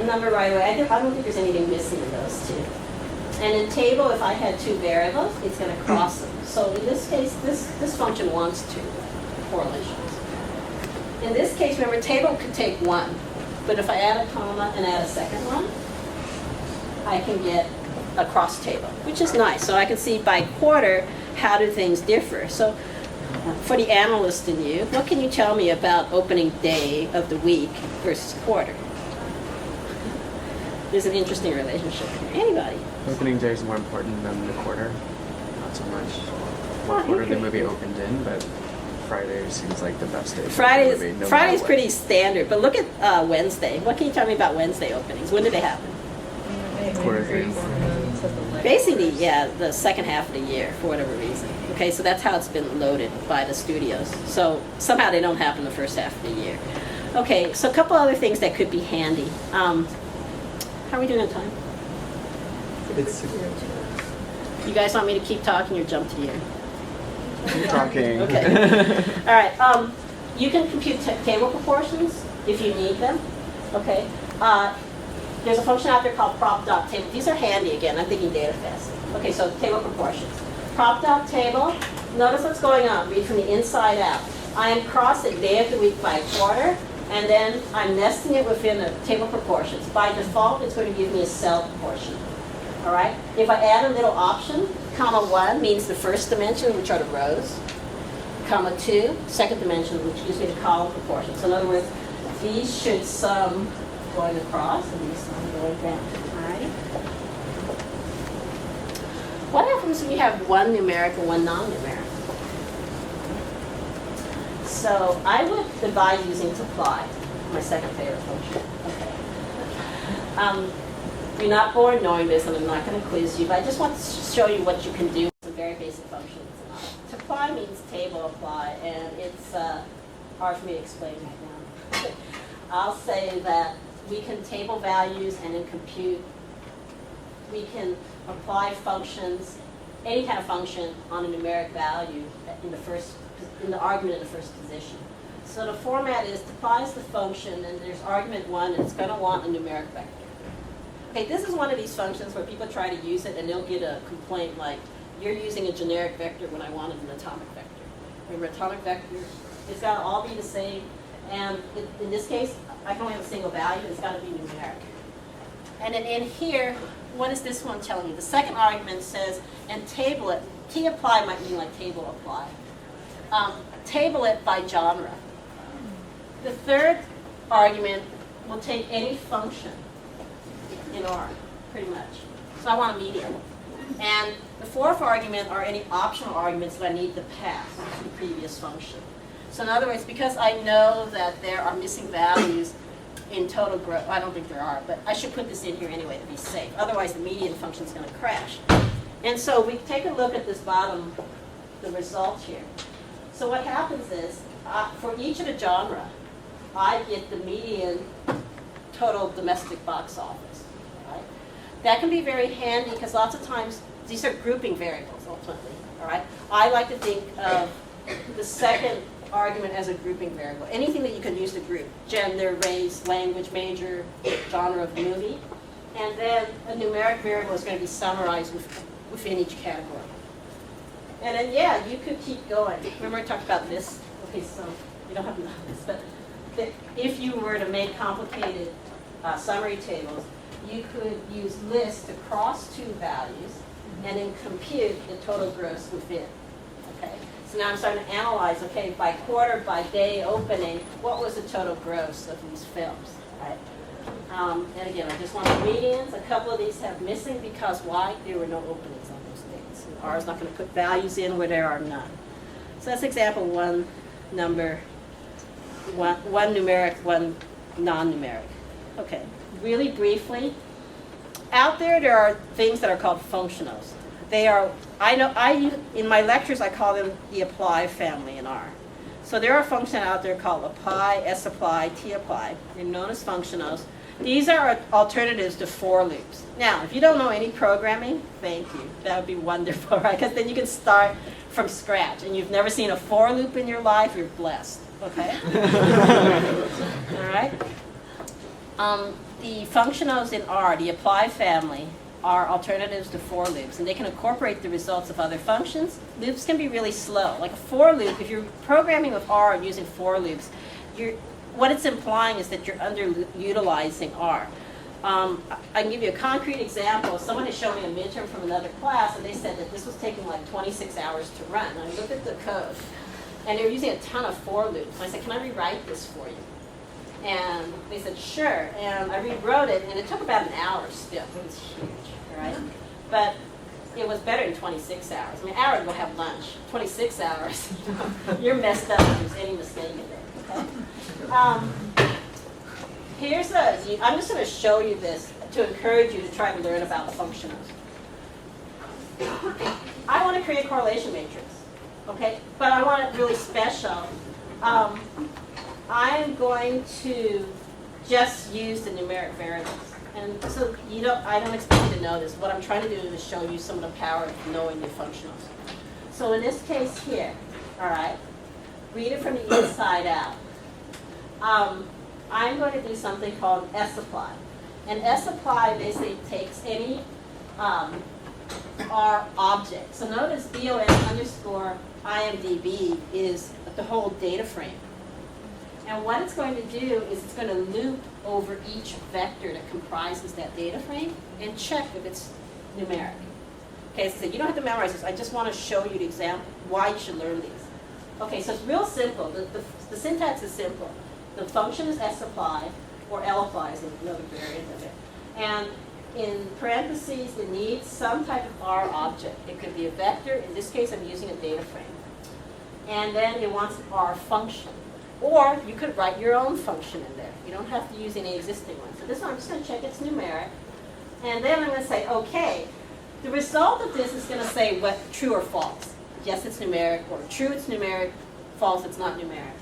number right away. I don't think there's anything missing in those two. And in table, if I had two variables, it's going to cross them. So in this case, this function wants two correlations. In this case, remember, table could take one. But if I add a comma and add a second one, I can get a cross table, which is nice. So I can see by quarter, how do things differ. So for the analyst in you, what can you tell me about opening day of the week versus quarter? There's an interesting relationship here. Anybody? Opening day is more important than the quarter. Not so much what quarter the movie opened in, but Friday seems like the best day. Friday's pretty standard, but look at Wednesday. What can you tell me about Wednesday openings? When did they happen? Quarter three. Basically, yeah, the second half of the year, for whatever reason. Okay, so that's how it's been loaded by the studios. So somehow they don't happen the first half of the year. Okay, so a couple other things that could be handy. How are we doing on time? It's You guys want me to keep talking or jump to the end? talking. Okay. All right. You can compute table proportions if you need them. Okay. There's a function out there called prop.table. These are handy again. I'm thinking DataFest. Okay, so table proportions. Prop.table. Notice what's going on. Read from the inside out. I am crossing day of the week by quarter, and then I'm nesting it within the table proportions. By default, it's going to give me a cell proportion. All right. If I add a little option, comma 1 means the first dimension, which are the rows. Comma 2, second dimension, which gives me the column proportion. So in other words, these should sum going across and these sum going down. All right. What happens when you have one numeric and one non-numeric? So I would advise using supply, my second favorite function. Okay. You're not born knowing this, and I'm not going to quiz you, but I just want to show you what you can do with some very basic functions. Apply means table apply, and it's hard for me to explain right now. I'll say that we can table values, and in compute, we can apply functions, any kind of function, on a numeric value in the argument in the first position. So the format is applies the function, and there's argument 1, and it's going to want a numeric vector. Okay, this is one of these functions where people try to use it and they'll get a complaint like, you're using a generic vector when I wanted an atomic vector. Remember, atomic vector, it's got to all be the same. And in this case, I can only have a single value. It's got to be numeric. And then in here, what is this one telling you? The second argument says, and table it. T apply might mean like table apply. Table it by genre. The third argument will take any function in R, pretty much. So I want a median. And the fourth argument are any optional arguments that I need to pass to the previous function. So in other words, because I know that there are missing values in total growth, I don't think there are, but I should put this in here anyway to be safe. Otherwise, the median function is going to crash. And so we take a look at this bottom, the result here. So what happens is, for each of the genre, I get the median total domestic box office. Right? That can be very handy because lots of times these are grouping variables ultimately. All right? I like to think of the second argument as a grouping variable. Anything that you can use to group: gender, race, language, major, genre of the movie. And then a numeric variable is going to be summarized within each category. And then, yeah, you could keep going. Remember I talked about this? Okay, so you don't have to know this, but if you were to make complicated summary tables, you could use list to cross two values and then compute the total gross within. Okay, so now I'm starting to analyze, okay, by quarter, by day opening, what was the total gross of these films, right? And again, I just want the medians. A couple of these have missing because why? There were no openings on those dates. And R is not going to put values in where there are none. So that's example one, number one numeric, one non-numeric. Okay, really briefly, out there are things that are called functionals. They are, in my lectures I call them the apply family in R. So there are functions out there called apply, S-apply, T-apply. They're known as functionals. These are alternatives to for loops. Now, if you don't know any programming, thank you. That would be wonderful, right? Because then you can start from scratch. And you've never seen a for loop in your life, you're blessed, okay? All right? The functionals in R, the apply family, are alternatives to for loops, and they can incorporate the results of other functions. Loops can be really slow. Like a for loop, if you're programming with R and using for loops, what it's implying is that you're underutilizing R. I can give you a concrete example. Someone has shown me a midterm from another class, and they said that this was taking like 26 hours to run. And I looked at the code, and they were using a ton of for loops. And I said, can I rewrite this for you? And they said, sure. And I rewrote it, and it took about an hour still. It was huge, right? But it was better than 26 hours. I mean, an hour to go have lunch. 26 hours, you're messed up if there's any mistake in there, okay? I'm just going to show you this to encourage you to try to learn about functionals. I want to create a correlation matrix, okay? But I want it really special. I'm going to just use the numeric variables. And so I don't expect you to know this. What I'm trying to do is show you some of the power of knowing your functionals. So in this case here, all right, read it from the inside out. I'm going to do something called S-apply. And S-apply basically takes any R object. So notice BOM underscore IMDb is the whole data frame. And what it's going to do is it's going to loop over each vector that comprises that data frame and check if it's numeric. Okay, so you don't have to memorize this. I just want to show you the example why you should learn these. Okay, so it's real simple. The syntax is simple. The function is S-apply, or L-apply is another variant of it. And in parentheses, it needs some type of R object. It could be a vector. In this case, I'm using a data frame. And then it wants an R function. Or you could write your own function in there. You don't have to use any existing one. So this one, I'm just going to check it's numeric. And then I'm going to say, okay, the result of this is going to say what true or false. Yes, it's numeric, or true, it's numeric, false, it's not numeric.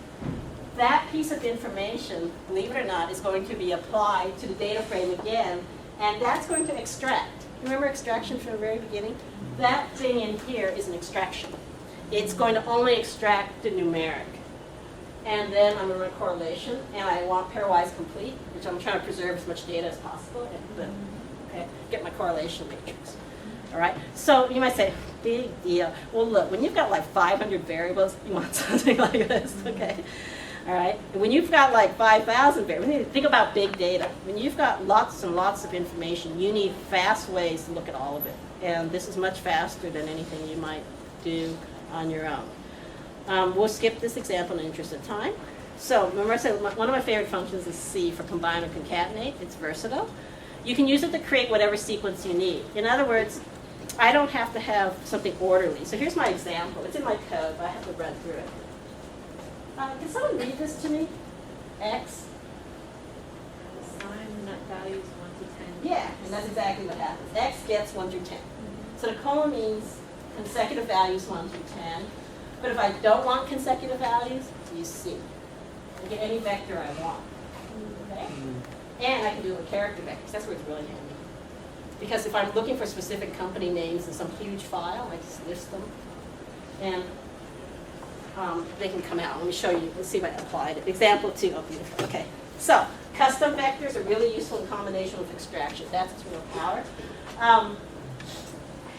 That piece of information, believe it or not, is going to be applied to the data frame again, and that's going to extract. Remember extraction from the very beginning? That thing in here is an extraction. It's going to only extract the numeric. And then I'm going to run correlation, and I want pairwise complete, which I'm trying to preserve as much data as possible, and okay, get my correlation matrix. All right, so you might say, big deal. Well, look, when you've got like 500 variables, you want something like this, okay? All right, when you've got like 5,000 variables, think about big data. When you've got lots and lots of information, you need fast ways to look at all of it. And this is much faster than anything you might do on your own. We'll skip this example in the interest of time. So remember I said one of my favorite functions is C for combine or concatenate. It's versatile. You can use it to create whatever sequence you need. In other words, I don't have to have something orderly. So here's my example. It's in my code, but I have to run through it. Can someone read this to me? X. Assign nut values 1 to 10. Yeah, and that's exactly what happens. X gets 1 through 10. So the colon means consecutive values 1 through 10. But if I don't want consecutive values, use C. I get any vector I want. Okay? And I can do it with character vectors. That's where it's really handy. Because if I'm looking for specific company names in some huge file, I just list them. And they can come out. Let me show you. Let's see if I applied it. Example 2. Oh, beautiful. Okay. So custom vectors are really useful in combination with extraction. That's its real power.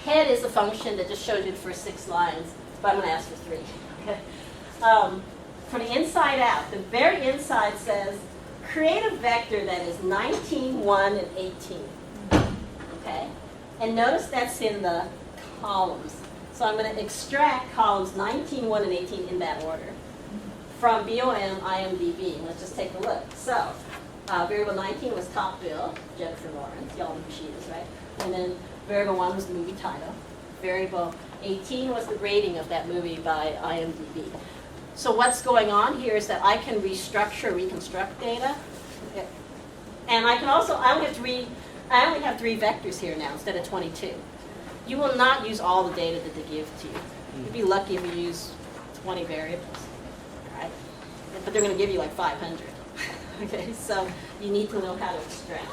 Head is a function that just shows you the first 6 lines, but I'm going to ask for 3. Okay. For the inside out, the very inside says create a vector that is 19, 1, and 18. Okay? And notice that's in the columns. So I'm going to extract columns 19, 1, and 18 in that order from BOM IMDb. Let's just take a look. So variable 19 was top bill, Jennifer Lawrence. Y'all know who she is, right? And then variable 1 was the movie title. Variable 18 was the rating of that movie by IMDb. So what's going on here is that I can restructure, reconstruct data. And I can also, I only have three vectors here now instead of 22. You will not use all the data that they give to you. You'd be lucky if you use 20 variables, right? But they're going to give you like 500. Okay, so you need to know how to extract.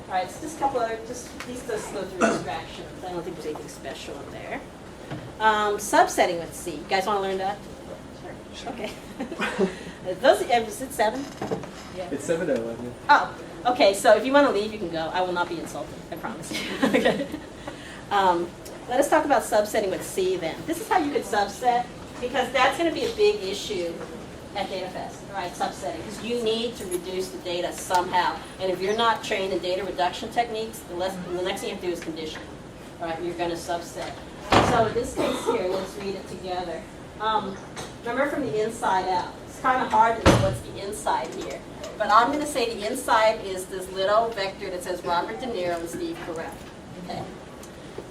All right, so just a couple other, these just go through extractions. I don't think there's anything special in there. Subsetting with C. You guys want to learn that? Sure. Okay. Is it 7? Yeah. It's 7 to 11. Oh, okay. So if you want to leave, you can go. I will not be insulted. I promise you. Okay. Let us talk about subsetting with C then. This is how you could subset, because that's going to be a big issue at DataFest, right? Subsetting, because you need to reduce the data somehow. And if you're not trained in data reduction techniques, the next thing you have to do is condition, right? You're going to subset. So in this case here, let's read it together. Remember from the inside out. It's kind of hard to know what's the inside here. But I'm going to say the inside is this little vector that says Robert De Niro and Steve Carell. Okay.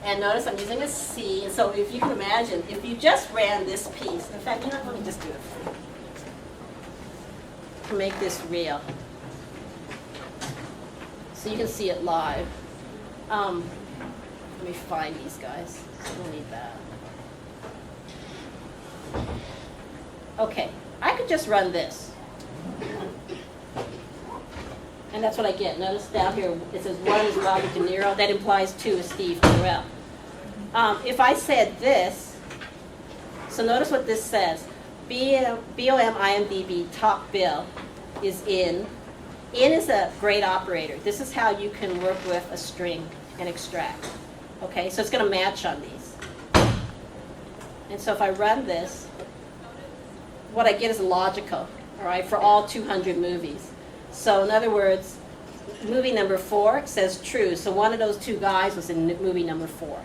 And notice I'm using a C. And so if you can imagine, if you just ran this piece, in fact, let me just do it for you to make this real. So you can see it live. Let me find these guys. I don't need that. Okay, I could just run this. And that's what I get. Notice down here it says 1 is Robert De Niro. That implies 2 is Steve Carell. If I said this, so notice what this says. BOM IMDb top bill is in. In is a great operator. This is how you can work with a string and extract. Okay, so it's going to match on these. And so if I run this, what I get is logical, all right, for all 200 movies. So in other words, movie number 4 says true. So one of those 2 guys was in movie number 4.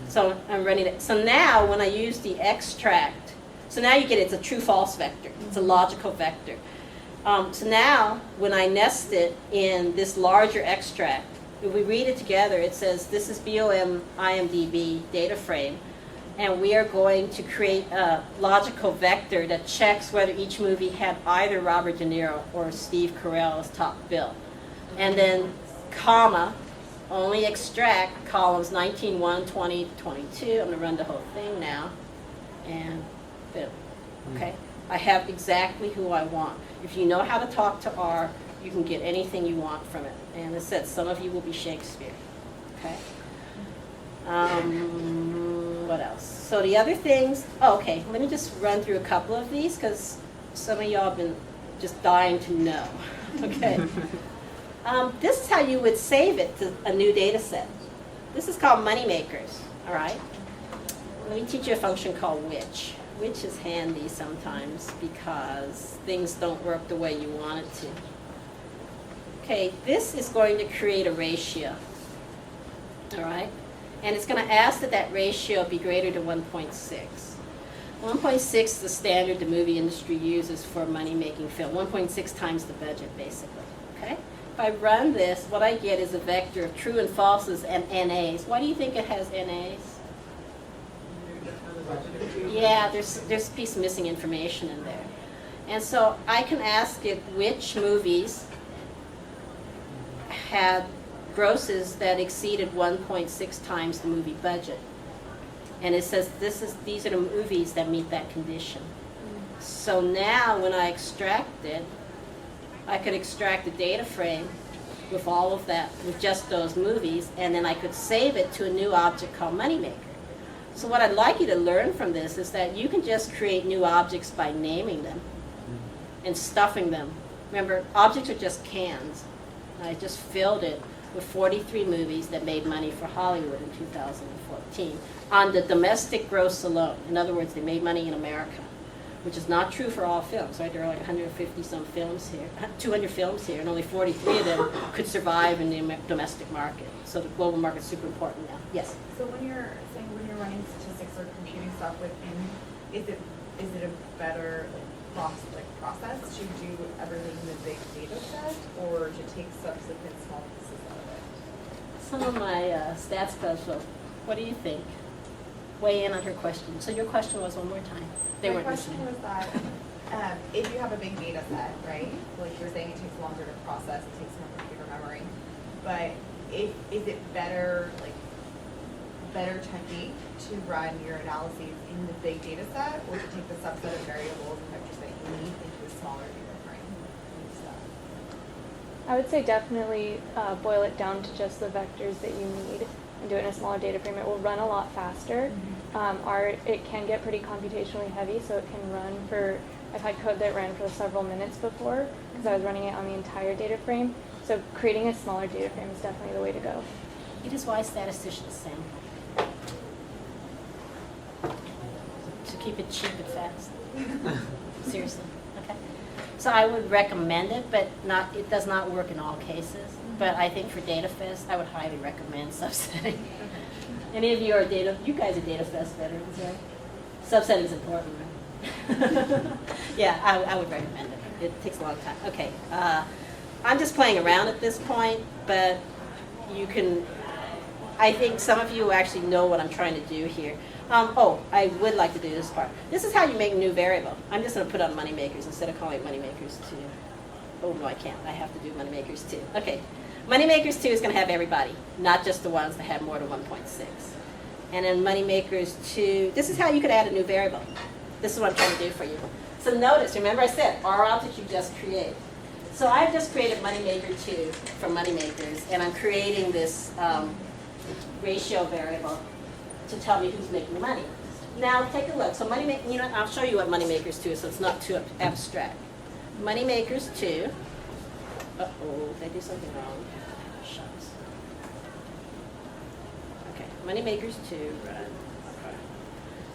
So I'm running it. So now when I use the extract, so now you get it's a true-false vector. It's a logical vector. So now when I nest it in this larger extract, if we read it together, it says this is BOM IMDb data frame. And we are going to create a logical vector that checks whether each movie had either Robert De Niro or Steve Carell as top bill. And then, comma, only extract columns 19, 1, 20, 22. I'm going to run the whole thing now. And boom. Okay? I have exactly who I want. If you know how to talk to R, you can get anything you want from it. And as I said, some of you will be Shakespeare. Okay? What else? So the other things, okay, let me just run through a couple of these because some of y'all have been just dying to know. Okay. This is how you would save it to a new data set. This is called moneymakers, all right? Let me teach you a function called which. Which is handy sometimes because things don't work the way you want it to. Okay, this is going to create a ratio, all right? And it's going to ask that that ratio be greater than 1.6. 1.6 is the standard the movie industry uses for money-making film. 1.6 times the budget, basically. Okay? If I run this, what I get is a vector of true and falses and NAs. Why do you think it has NAs? Yeah, there's a piece of missing information in there. And so I can ask it which movies had grosses that exceeded 1.6 times the movie budget. And it says these are the movies that meet that condition. So now when I extract it, I could extract the data frame with all of that, with just those movies, and then I could save it to a new object called Moneymaker. So what I'd like you to learn from this is that you can just create new objects by naming them and stuffing them. Remember, objects are just cans. I just filled it with 43 movies that made money for Hollywood in 2014 on the domestic gross alone. In other words, they made money in America. which is not true for all films, right? There are like 150 some films here, 200 films here, and only 43 of them could survive in the domestic market. So the global market's super important now. Yes? So when you're saying when you're running statistics or computing stuff within, is it a better process to do everything in the big data set, or to take subsequent small pieces out of it? Some of my stats specialists, what do you think? Weigh in on her question. So your question was one more time. They My weren't question listening. was that if you have a big data set, right? Like you're saying, it takes longer to process, it takes more computer memory. But is it better technique to run your analyses in the big data set, or to take the subset of variables and vectors that you need into a smaller data frame and stuff? I would say definitely boil it down to just the vectors that you need and do it in a smaller data frame. It will run a lot faster. It can get pretty computationally heavy, so it can run for, I've had code that ran for several minutes before because I was running it on the entire data frame. So creating a smaller data frame is definitely the way to go. It is why statisticians sample. To keep it cheap and fast. Seriously, okay? So I would recommend it, but it does not work in all cases. But I think for DataFest, I would highly recommend subsetting. Any of you you guys are DataFest veterans, right? Subsetting is important, right? Yeah, I would recommend it. It takes a long time. Okay, I'm just playing around at this point, but you can, I think some of you actually know what I'm trying to do here. I would like to do this part. This is how you make a new variable. I'm just going to put on moneymakers instead of calling it moneymakers 2. Oh, no, I can't. I have to do moneymakers 2. Okay. Moneymakers 2 is going to have everybody, not just the ones that have more than 1.6. And then moneymakers 2, this is how you could add a new variable. This is what I'm trying to do for you. So notice, remember I said, R object you just create. So I've just created moneymaker 2 for moneymakers, and I'm creating this ratio variable to tell me who's making money. Now take a look. So I'll show you what moneymakers 2 is, so it's not too abstract. Moneymakers 2. Uh-oh, did I do something wrong? Shucks. Okay, moneymakers 2, run. Okay.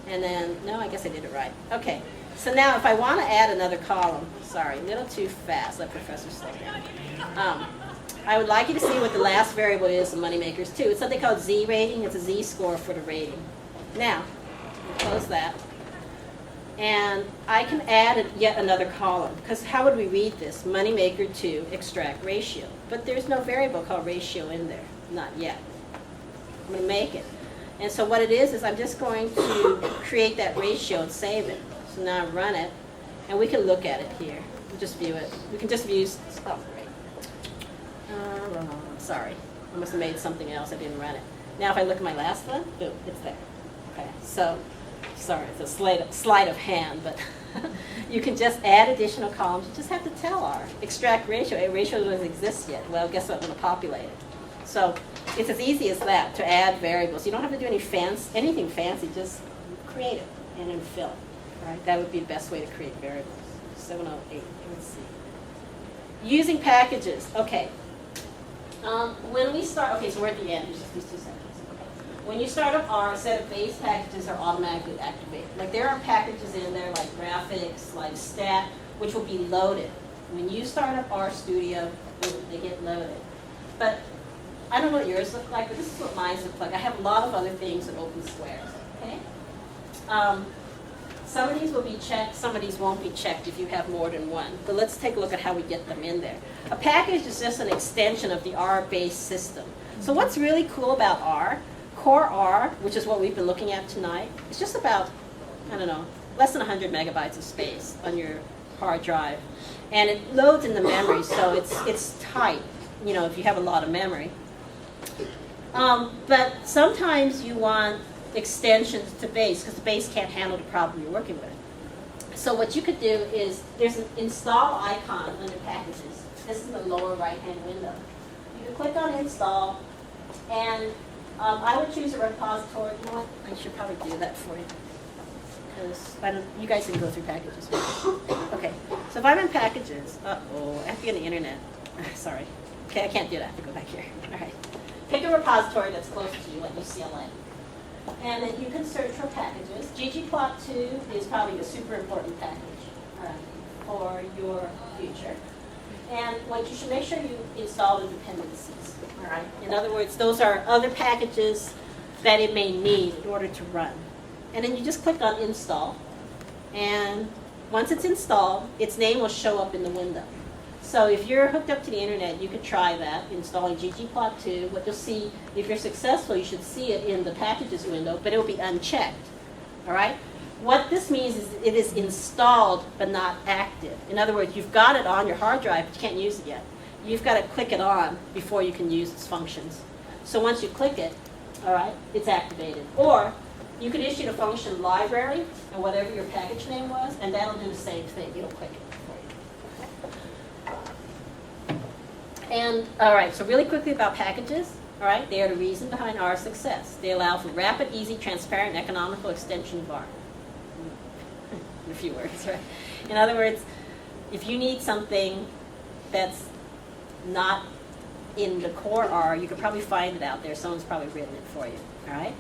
And then, no, I guess I did it right. Okay, so now if I want to add another column, sorry, a little too fast, let Professor slow down. I would like you to see what the last variable is in moneymakers 2. It's something called Z rating. It's a Z score for the rating. Now, close that. And I can add yet another column, because how would we read this? Moneymaker 2, extract ratio. But there's no variable called ratio in there, not yet. I'm going to make it. And so what it is I'm just going to create that ratio and save it. So now I run it, and we can look at it here. We'll just view it. We can just view, oh, great. Sorry, I must have made something else. I didn't run it. Now if I look at my last one, boom, it's there. Okay, so, sorry, it's a sleight of hand, but you can just add additional columns. You just have to tell R. Extract ratio. A ratio doesn't exist yet. Well, guess what? I'm going to populate it. So it's as easy as that to add variables. You don't have to do anything fancy. Just create it and then fill it. Right? That would be the best way to create variables. 708. Let's see. Using packages. Okay. When we start, okay, so we're at the end. There's just these 2 sentences. Okay. When you start up R, a set of base packages are automatically activated. Like there are packages in there like graphics, like stat, which will be loaded. When you start up R Studio, they get loaded. But I don't know what yours look like, but this is what mine look like. I have a lot of other things that open squares. Okay. Some of these will be checked, some of these won't be checked if you have more than one. But let's take a look at how we get them in there. A package is just an extension of the R-based system. So what's really cool about R, core R, which is what we've been looking at tonight, it's just about, I don't know, less than 100 megabytes of space on your hard drive. And it loads in the memory, so it's tight, if you have a lot of memory. But sometimes you want extensions to base, because the base can't handle the problem you're working with. So what you could do is, there's an install icon under packages. This is the lower right-hand window. You can click on install, and I would choose a repository. You know what? I should probably do that for you, because you guys can go through packages. Okay, so if I'm in packages, I have to get on the internet. Sorry. Okay, I can't do that. I have to go back here. All right. Pick a repository that's close to you, like UCLA. And then you can search for packages. ggplot2 is probably a super important package for your future. And what you should make sure you install the dependencies. All right. In other words, those are other packages that it may need in order to run. And then you just click on install. And once it's installed, its name will show up in the window. So if you're hooked up to the internet, you could try that, installing ggplot2. What you'll see, if you're successful, you should see it in the packages window, but it will be unchecked. All right? What this means is it is installed but not active. In other words, you've got it on your hard drive, but you can't use it yet. You've got to click it on before you can use its functions. So once you click it, all right, it's activated. Or you could issue the function library and whatever your package name was, and that'll do the same thing. It'll click it for you. And all right, so really quickly about packages. All right, they are the reason behind our success. They allow for rapid, easy, transparent, economical extension of R. In a few words, right? In other words, if you need something that's not in the core R, you could probably find it out there. Someone's probably written it for you. All right.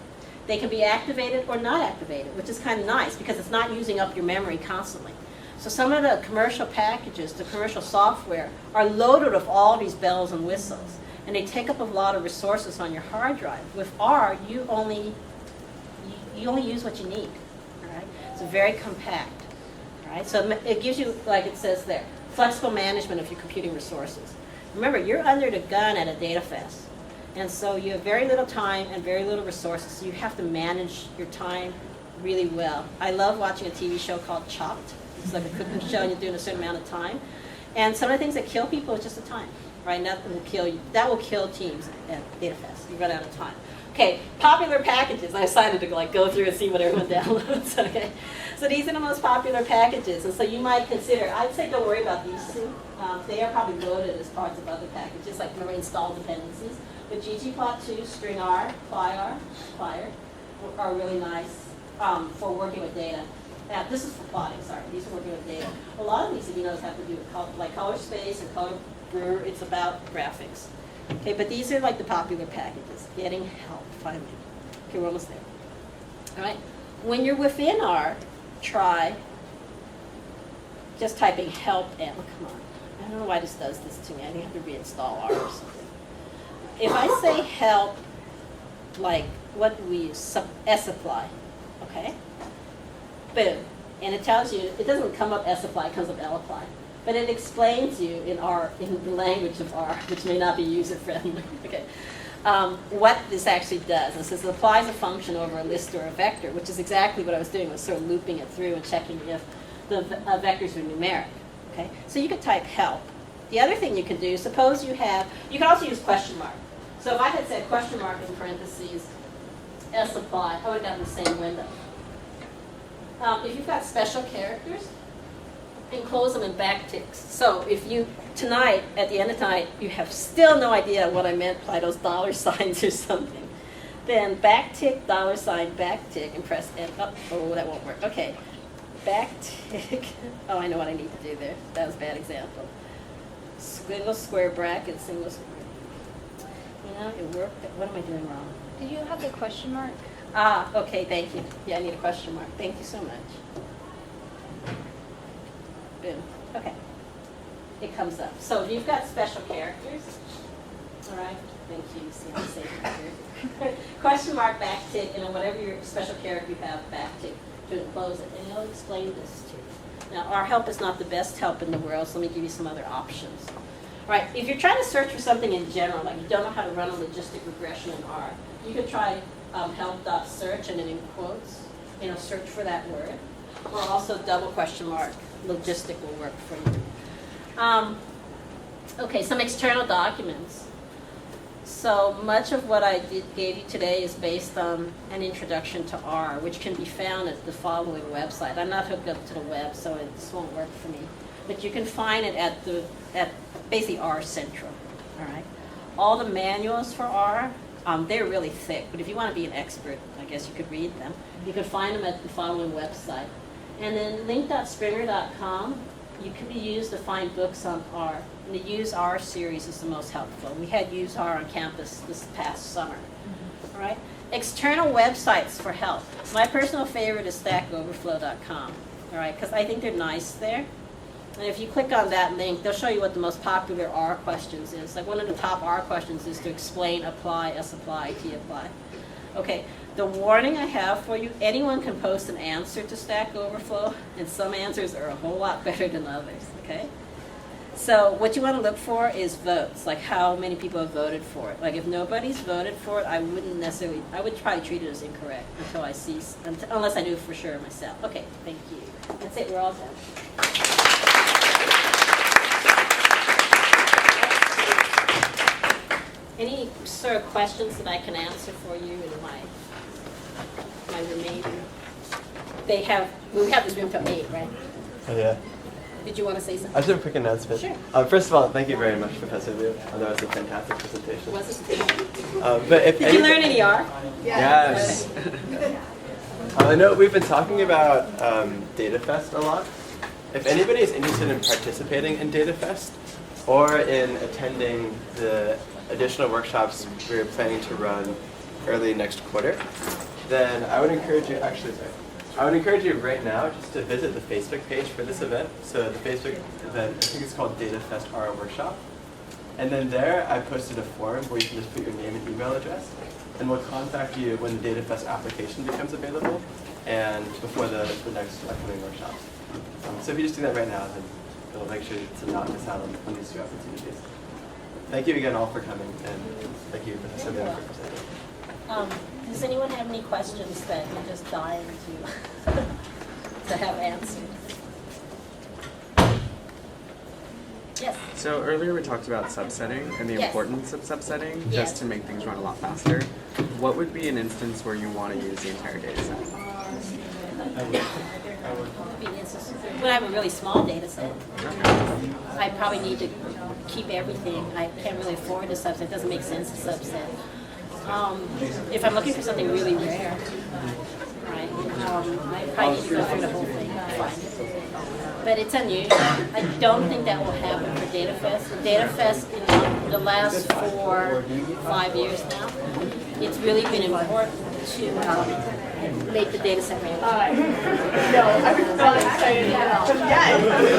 They can be activated or not activated, which is kind of nice because it's not using up your memory constantly. So some of the commercial packages, the commercial software, are loaded with all these bells and whistles, and they take up a lot of resources on your hard drive. With R, you only use what you need. All right, it's very compact. All right, so it gives you, like it says there, flexible management of your computing resources. Remember, you're under the gun at a DataFest. And so you have very little time and very little resources, so you have to manage your time really well. I love watching a TV show called Chopped. It's like a cooking show and you're doing a certain amount of time. And some of the things that kill people is just the time, right? Nothing will kill you. That will kill teams at DataFest. You run out of time. Okay, popular packages. I decided to go through and see what everyone downloads, okay? So these are the most popular packages. And so you might consider, I'd say don't worry about these two. They are probably loaded as parts of other packages, like remember install dependencies. But ggplot2, string R, plier are really nice for working with data. Now, this is for plotting, sorry. These are working with data. A lot of these, if you notice, have to do with color space and color blur. It's about graphics. Okay, but these are like the popular packages. Getting help, finally. Okay, we're almost there. All right. When you're within R, try just typing help and, come on. I don't know why this does this to me. I think I have to reinstall R or something. If I say help, like, what do we use? S-apply, okay? Boom. And it tells you, it doesn't come up S-apply, it comes up L-apply. But it explains you in the language of R, which may not be user-friendly, okay? What this actually does. It says it applies a function over a list or a vector, which is exactly what I was doing, was sort of looping it through and checking if the vectors were numeric, okay? So you could type help. The other thing you can do, suppose you can also use question mark. So if I had said question mark in parentheses, S-apply, I would have gotten the same window. If you've got special characters, enclose them in backticks. So if you, tonight, at the end of tonight, you have still no idea what I meant by those dollar signs or something, then backtick, $, backtick, and press enter. Oh, that won't work. Okay. Backtick. Oh, I know what I need to do there. That was a bad example. Squiggle, square bracket, single square. You know, it worked. What am I doing wrong? Did you have the question mark? Ah, okay, thank you. Yeah, I need a question mark. Thank you so much. Boom. Okay. It comes up. So if you've got special characters, all right, thank you. See, I'm safe here. Question mark, backtick, and whatever your special character you have, backtick to enclose it. And it'll explain this to you. Now, our help is not the best help in the world, so let me give you some other options. All right, if you're trying to search for something in general, like you don't know how to run a logistic regression in R, you could try help.search and then in quotes, search for that word. Or also double question mark, logistic will work for you. Okay, some external documents. So much of what I gave you today is based on an introduction to R, which can be found at the following website. I'm not hooked up to the web, so this won't work for me. But you can find it at basically R Central. All right. All the manuals for R, they're really thick, but if you want to be an expert, I guess you could read them. You can find them at the following website. And then link.springer.com, you can be used to find books on R. And the Use R series is the most helpful. We had Use R on campus this past summer. All right. External websites for help. My personal favorite is stackoverflow.com, all right, because I think they're nice there. And if you click on that link, they'll show you what the most popular R questions is. Like one of the top R questions is to explain apply, S apply, T apply. Okay, the warning I have for you, anyone can post an answer to Stack Overflow, and some answers are a whole lot better than others, okay? So what you want to look for is votes, like how many people have voted for it. Like if nobody's voted for it, I wouldn't necessarily, I would probably treat it as incorrect until I see, unless I knew for sure myself. Okay, thank you. That's it, we're all done. Any sort of questions that I can answer for you in my remaining? We have this room till 8, right? Oh, yeah. Did you want to say I something? just have a quick announcement. Sure. First of all, thank you very much, Professor Lew. I know it's a fantastic presentation. Was this But if Did you learn any R? Yes. I know we've been talking about DataFest a lot. If anybody is interested in participating in DataFest or in attending the additional workshops we're planning to run early next quarter, then I would encourage you, I would encourage you right now just to visit the Facebook page for this event. So the Facebook event, I think it's called DataFest R Workshop. And then there, I posted a form where you can just put your name and email address, and we'll contact you when the DataFest application becomes available and before the next upcoming workshops. So if you just do that right now, then it'll make sure to not miss out on these 2 opportunities. Thank you again all for coming, and thank you, Professor Lew, for presenting. Does anyone have any questions that you're just dying to have answered? Yes. So earlier we talked about subsetting and the Yes. importance of subsetting Yes. just to make things run a lot faster. What would be an instance where you want to use the entire data set? When I have a really small data set, I probably need to keep everything. I can't really afford a subset. It doesn't make sense to subset. If I'm looking for something really rare, right, I probably need to go through the whole thing to find it. But it's unusual. I don't think that will happen for DataFest. DataFest in the last 4 or 5 years now, it's really been important to make the data set ready. No, I was so excited. Yeah.